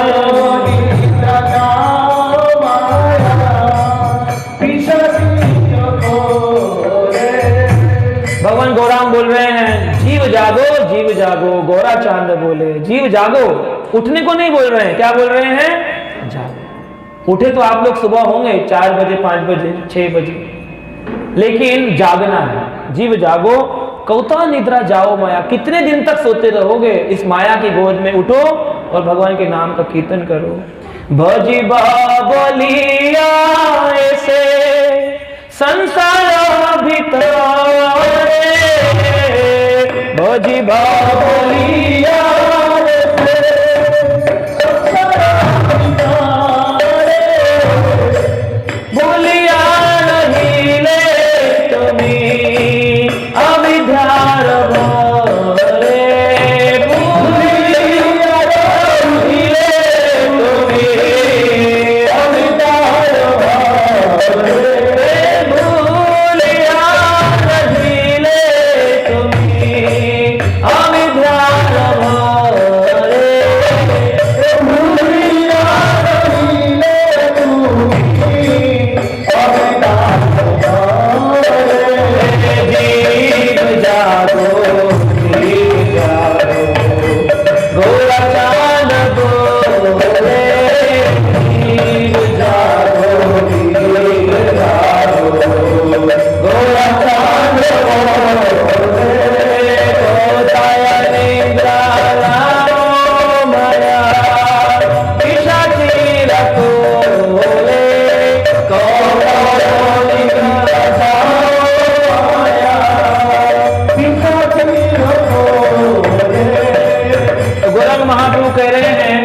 निद्रा जाओ माया पिशाची रकोले। भगवान गौरांग बोल रहे हैं जीव जागो गोरा चांद बोले, जीव जागो, उठने को नहीं बोल रहे हैं, क्या बोल रहे हैं, जागो। उठे तो आप लोग सुबह होंगे 4 बजे 5 बजे 6 बजे, लेकिन जागना है, जीव जागो कौता निद्रा जाओ माया, कितने दिन तक सोते रहोगे, इस माया की गोद में उठो और भगवान के नाम का कीर्तन करो। भजी बाबलिया ऐसे संसार भीतर, भजी बाबलिया भूलिया नहीं ले तुम्हें अविद्यार भरे, भूलिया नहीं ले तुम्हें अविद्यार भरे, भूलिया नहीं ले तुम्हें अविद्यार भरे, भूलिया नहीं ले तुम्हें जीव जागो जीव जागो, गोरा चांद बोले जीव जागो जीव जागो, गोरा चांद बोले कौता निद्रा जाओ माया पिशाची रकोले, कौता निद्रा जाओ माया पिशाची रकोले। गौरंग महाप्रभु कह रहे हैं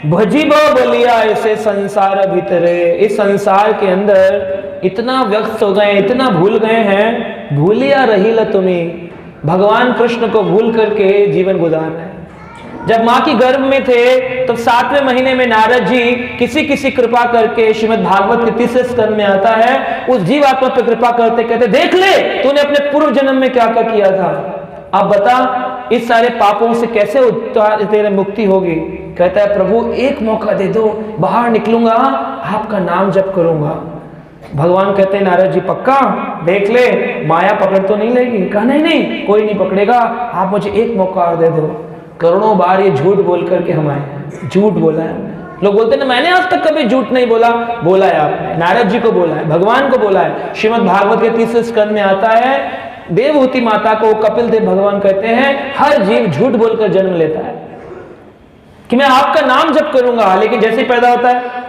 भजीबो बोलिया ऐसे संसार भीतरे, इस संसार के अंदर इतना व्यस्त हो गए, इतना भूल गए हैं, भूलिया रही ल तुम्हें, भगवान कृष्ण को भूल करके जीवन गुजार रहे हैं। जब माँ की गर्भ में थे तो 7वें महीने में नारद जी किसी कृपा करके, श्रीमद् भागवत के 30वें स्कंद में आता है, उस जीवात्मा पर कृपा करते कहते देख ले तूने अपने पूर्व जन्म में क्या क्या किया था, अब बता इस सारे पापों से कैसे तेरे मुक्ति होगी। कहता है प्रभु एक मौका दे दो, बाहर निकलूंगा, आपका नाम जप करूंगा। भगवान कहते हैं नारद जी पक्का देख ले, माया पकड़ तो नहीं लेगी। कहा नहीं नहीं कोई नहीं पकड़ेगा, आप मुझे एक मौका और दे दो। करोड़ों बार ये झूठ बोल करके हम आए, झूठ बोला है। लोग बोलते हैं ना मैंने आज तक कभी झूठ नहीं बोला, बोला है आपने, नारद जी को बोला है, भगवान को बोला है। श्रीमद् भागवत के 30वें स्कंद में आता है, देवहूति माता को कपिल देव भगवान कहते हैं हर जीव झूठ बोलकर जन्म लेता है कि मैं आपका नाम जप करूंगा, लेकिन जैसे ही पैदा होता है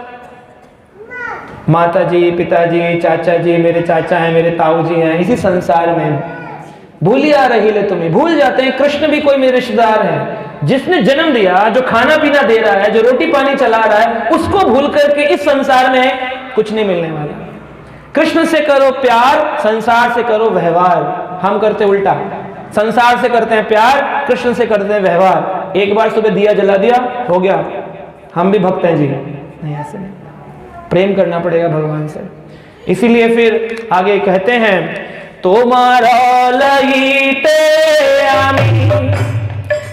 माता जी, पिताजी, चाचा जी, मेरे चाचा हैं, मेरे ताऊ जी हैं, इसी संसार में भूलिया रही ले तुम्हें, भूल जाते हैं कृष्ण भी कोई मेरे रिश्तेदार है, जिसने जन्म दिया, जो खाना पीना दे रहा है, जो रोटी पानी चला रहा है, उसको भूल करके इस संसार में कुछ नहीं मिलने वाला। कृष्ण से करो प्यार, संसार से करो व्यवहार। हम करते उल्टा, संसार से करते हैं प्यार, कृष्ण से करते हैं व्यवहार। एक बार सुबह दिया जला दिया, हो गया, हम भी भक्त हैं जी। नहीं, ऐसे नहीं, प्रेम करना पड़ेगा भगवान से। इसीलिए फिर आगे कहते हैं तुम्हारा लईते आमी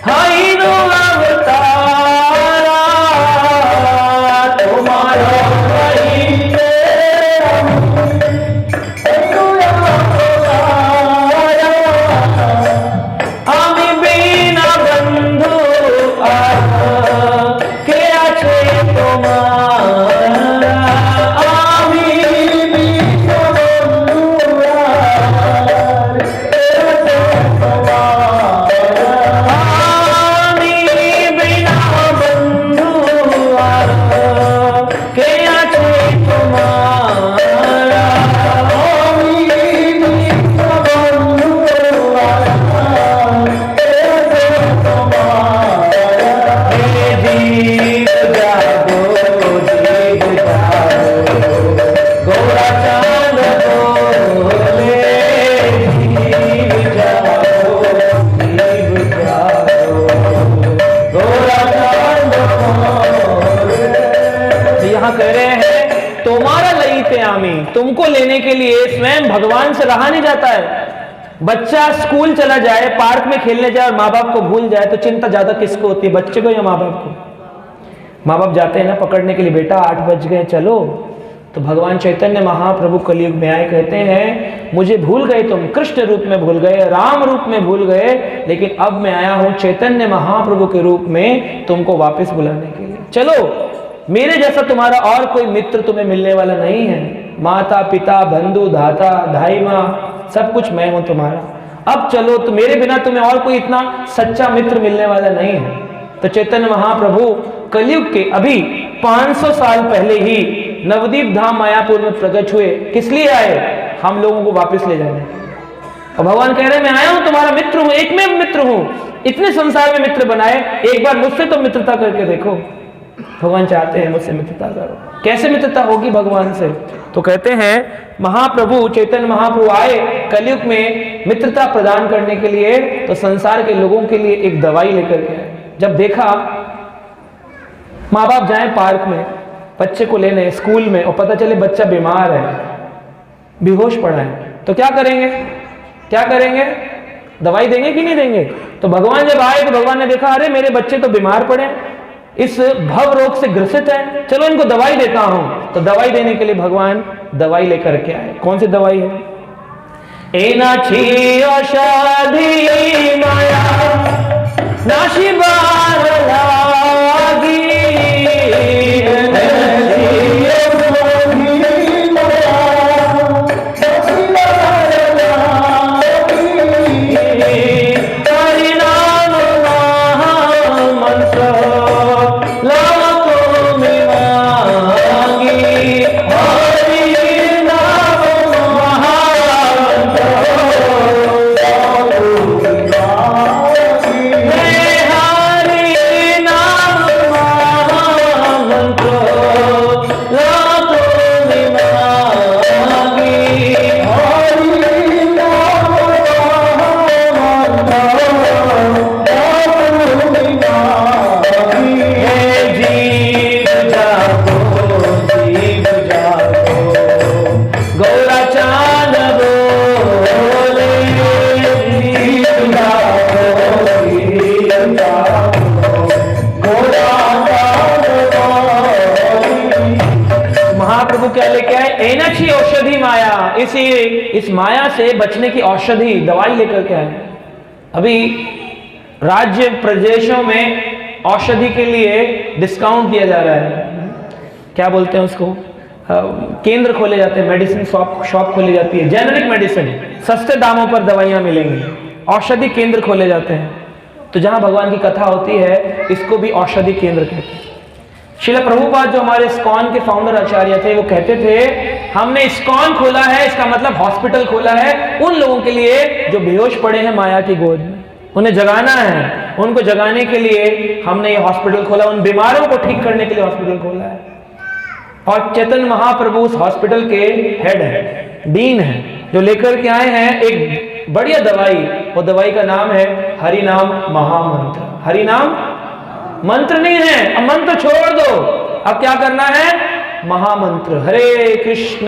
हाइनो अवतारा, तुम्हारा लईते आमी बिना बंधु के आछे तुम्हारा, आमी बिना बंधु आमी बिना के लिए स्वयं भगवान से रहा नहीं जाता है। बच्चा स्कूल चला जाए, पार्क में खेलने जाए और माँ बाप को भूल जाए तो चिंता ज्यादा किसको होती है, बच्चे को या माँ बाप को? माँ बाप जाते हैं ना पकड़ने के लिए, बेटा 8 बज गए चलो, तो भगवान चैतन्य महाप्रभु कलयुग में आए, कहते हैं मुझे भूल गए तुम, कृष्ण रूप में भूल गए, राम रूप में भूल गए, लेकिन अब मैं आया हूं चैतन्य महाप्रभु के रूप में तुमको वापस बुलाने के लिए। चलो, मेरे जैसा तुम्हारा और कोई मित्र तुम्हें मिलने वाला नहीं है। माता पिता बंधु धाता धाई माँ सब कुछ मैं हूं तुम्हारा। अब चलो, तो मेरे बिना तुम्हें और कोई इतना सच्चा मित्र मिलने वाला नहीं है। तो चैतन्य महाप्रभु कलयुग के अभी 500 साल पहले ही नवदीप धाम मायापुर में प्रकट हुए। किस लिए आए? हम लोगों को वापस ले जाने। और भगवान कह रहे हैं मैं आया हूं, तुम्हारा मित्र हूं, एक में मित्र हूं। इतने संसार में मित्र बनाए, एक बार मुझसे तो मित्रता करके देखो। भगवान चाहते हैं मुझसे मित्रता करो। कैसे मित्रता होगी भगवान से? तो कहते हैं महाप्रभु चैतन्य महाप्रभु आए कलयुग में मित्रता प्रदान करने के लिए, तो संसार के लोगों के लिए एक दवाई लेकर के आए। जब देखा माँ बाप जाए पार्क में बच्चे को लेने स्कूल में और पता चले बच्चा बीमार है, बेहोश पड़ा है, तो क्या करेंगे? क्या करेंगे? दवाई देंगे कि नहीं देंगे? तो भगवान जब आए तो भगवान ने देखा अरे मेरे बच्चे तो बीमार पड़े, इस भव रोग से ग्रसित है, चलो इनको दवाई देता हूं। तो दवाई देने के लिए भगवान दवाई लेकर के आए। कौन सी दवाई है? एनाची औषधि माया नाशी बार लागी, इस माया से बचने की औषधि दवाई लेकर के आए। अभी राज्य प्रदेशों में औषधि के लिए डिस्काउंट दिया जा रहा है, क्या बोलते हैं उसको, केंद्र खोले जाते हैं, मेडिसिन शॉप खोली जाती है, जेनरिक मेडिसिन, सस्ते दामों पर दवाइयां मिलेंगी, औषधि केंद्र खोले जाते हैं। तो जहां भगवान की कथा होती है इसको भी औषधि केंद्र कहते हैं। श्रील प्रभुपाद जो हमारे इस्कॉन के फाउंडर आचार्य थे, वो कहते थे हमने इस्कॉन खोला है, इसका मतलब हॉस्पिटल खोला है उन लोगों के लिए जो बेहोश पड़े हैं माया की गोद में, उन्हें जगाना है। उनको जगाने के लिए हमने ये हॉस्पिटल खोला, उन बीमारों को ठीक करने के लिए हॉस्पिटल खोला है। और चैतन्य महाप्रभु उस हॉस्पिटल के हेड है, डीन है, जो लेकर के आए हैं एक बढ़िया दवाई। वो दवाई का नाम है हरि नाम महामंत्र। हरि नाम मंत्र नहीं है, अब मंत्र छोड़ दो, अब क्या करना है? महामंत्र। हरे कृष्ण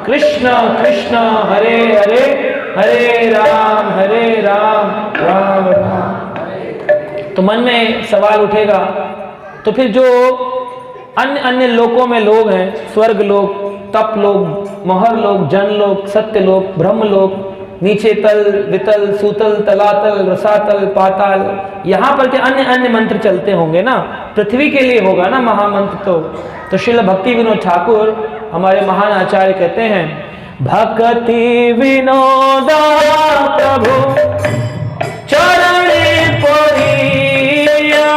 कृष्ण कृष्ण हरे हरे, हरे राम राम राम। तो मन में सवाल उठेगा, तो फिर जो अन्य लोकों में लोग हैं, स्वर्ग लोक, तप लोक, मोहर लोक, जन लोक, सत्य लोक, ब्रह्म लोक, नीचे तल, वितल, सूतल, तलातल, रसातल, पाताल, यहाँ पर के अन्य मंत्र चलते होंगे ना, पृथ्वी के लिए होगा ना महामंत्र। तो श्रील भक्ति विनोद ठाकुर हमारे महान आचार्य कहते हैं, भक्ति विनोदा प्रभु चरणे पड़िया,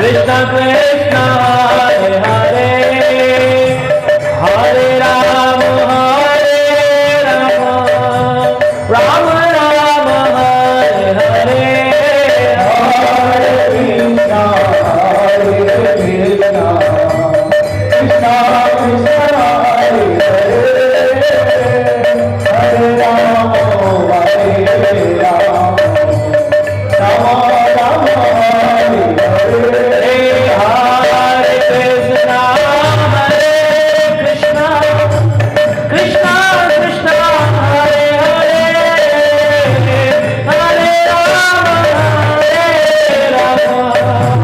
कृष्ण कृष्ण हरे हरे, हरे राम राम राम हरे हरे, हरे कृष्णा कृष्णा कृष्णा हरे हरे, हरे राम राम हरे हरे, हरे कृष्णा कृष्णा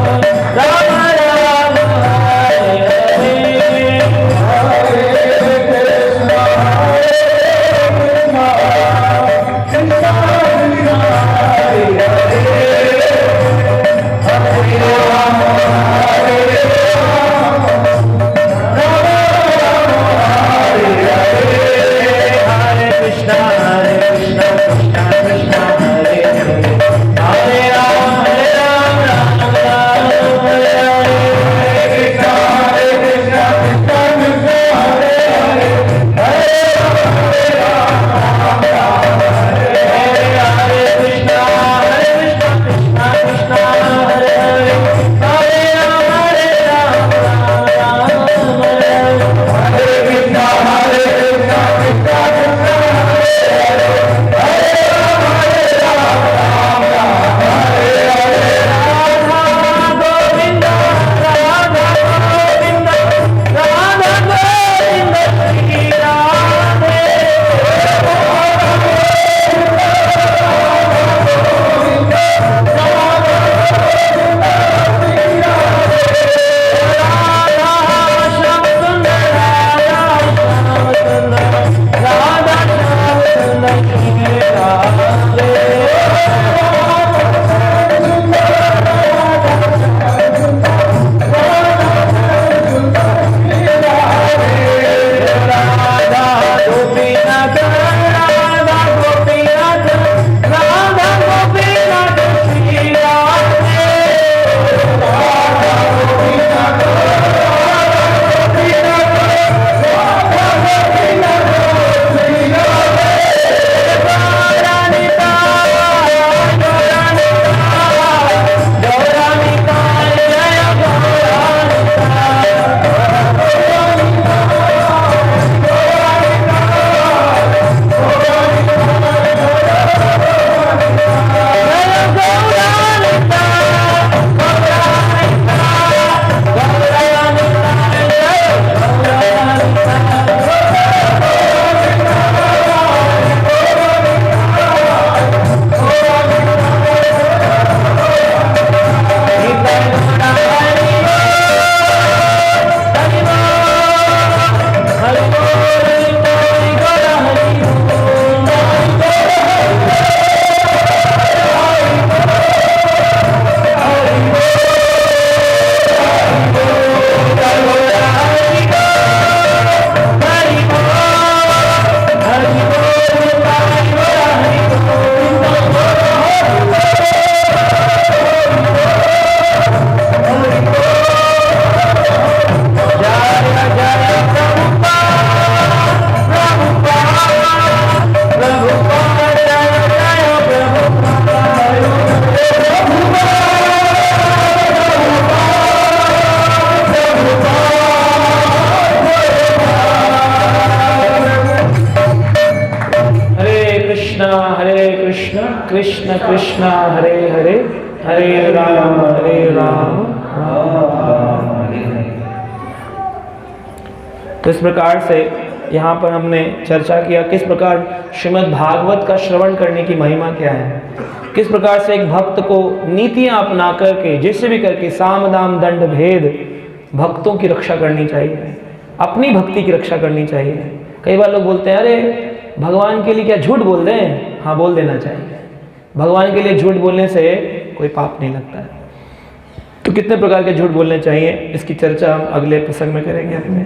कृष्णा हरे हरे, हरे राम राम राम हरे हरे, हरे कृष्णा कृष्णा कृष्णा हरे हरे, हरे राम हरे कृष्णा कृष्णा कृष्णा हरे हरे, हरे राम राम राम हरे हरे, कृष्णा कृष्णा कृष्णा कृष्णा हरे हरे, हरे राम हरे हरे, कृष्णा कृष्णा कृष्णा हरे हरे, हरे राम राम हरे हरे, कृष्णा कृष्णा कृष्णा कृष्णा कृष्ण कृष्ण हरे हरे, हरे राम राम राम हरे हरे। तो इस प्रकार से यहाँ पर हमने चर्चा किया किस प्रकार श्रीमद् भागवत का श्रवण करने की महिमा क्या है, किस प्रकार से एक भक्त को नीतियां अपना करके जिससे भी करके साम दाम दंड भेद भक्तों की रक्षा करनी चाहिए, अपनी भक्ति की रक्षा करनी चाहिए। कई बार लोग बोलते हैं अरे भगवान के लिए क्या झूठ बोल दें, हाँ बोल देना चाहिए। भगवान के लिए झूठ बोलने से कोई पाप नहीं लगता है। तो कितने प्रकार के झूठ बोलने चाहिए इसकी चर्चा हम अगले प्रसंग में करेंगे। अपने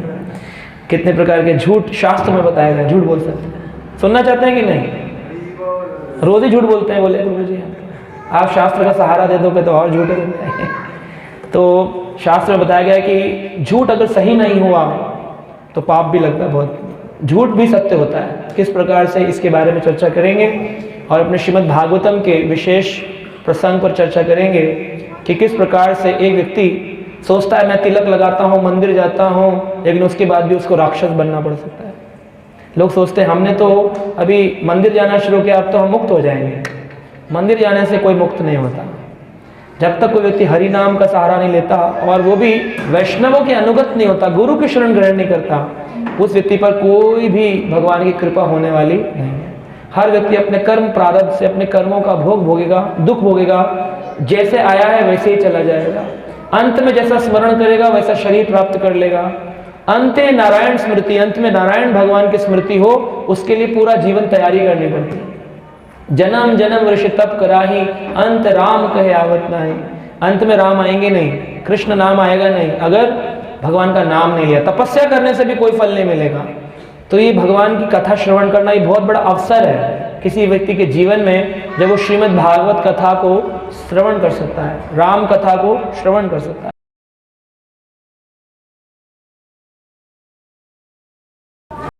कितने प्रकार के झूठ शास्त्र में बताया गया, झूठ बोल सकते हैं। सुनना चाहते हैं कि नहीं? रोज ही झूठ बोलते हैं बोले गुरु जी। आप शास्त्र का सहारा दे दोगे तो और झूठे हो जाएंगे। तो शास्त्र में बताया गया है कि झूठ अगर सही नहीं हुआ तो पाप भी लगता है बहुत, झूठ भी सत्य होता है। किस प्रकार से, इसके बारे में चर्चा करेंगे और अपने श्रीमद् भागवतम के विशेष प्रसंग पर चर्चा करेंगे कि किस प्रकार से एक व्यक्ति सोचता है मैं तिलक लगाता हूँ, मंदिर जाता हूँ, लेकिन उसके बाद भी उसको राक्षस बनना पड़ सकता है। लोग सोचते हैं हमने तो अभी मंदिर जाना शुरू किया, अब तो हम मुक्त हो जाएंगे। मंदिर जाने से कोई मुक्त नहीं होता। जब तक कोई व्यक्ति हरि नाम का सहारा नहीं लेता और वो भी वैष्णवों के अनुगत नहीं होता, गुरु की शरण ग्रहण नहीं करता, उस व्यक्ति पर कोई भी भगवान की कृपा होने वाली नहीं है। हर व्यक्ति अपने कर्म प्रारब्ध से अपने कर्मों का भोग भोगेगा, दुख भोगेगा, जैसे आया है वैसे ही चला जाएगा। अंत में जैसा स्मरण करेगा वैसा शरीर प्राप्त कर लेगा। अंते नारायण स्मृति, अंत में नारायण भगवान की स्मृति हो, उसके लिए पूरा जीवन तैयारी करनी पड़ती है। जन्म जन्म ऋषि तप कराही, अंत राम कहे आवत नहीं। अंत में राम आएंगे नहीं, कृष्ण नाम आएगा नहीं, अगर भगवान का नाम नहीं लिया। तपस्या करने से भी कोई फल नहीं मिलेगा। तो ये भगवान की कथा श्रवण करना ये बहुत बड़ा अवसर है किसी व्यक्ति के जीवन में, जब वो श्रीमद् भागवत कथा को श्रवण कर सकता है, राम कथा को श्रवण कर सकता है।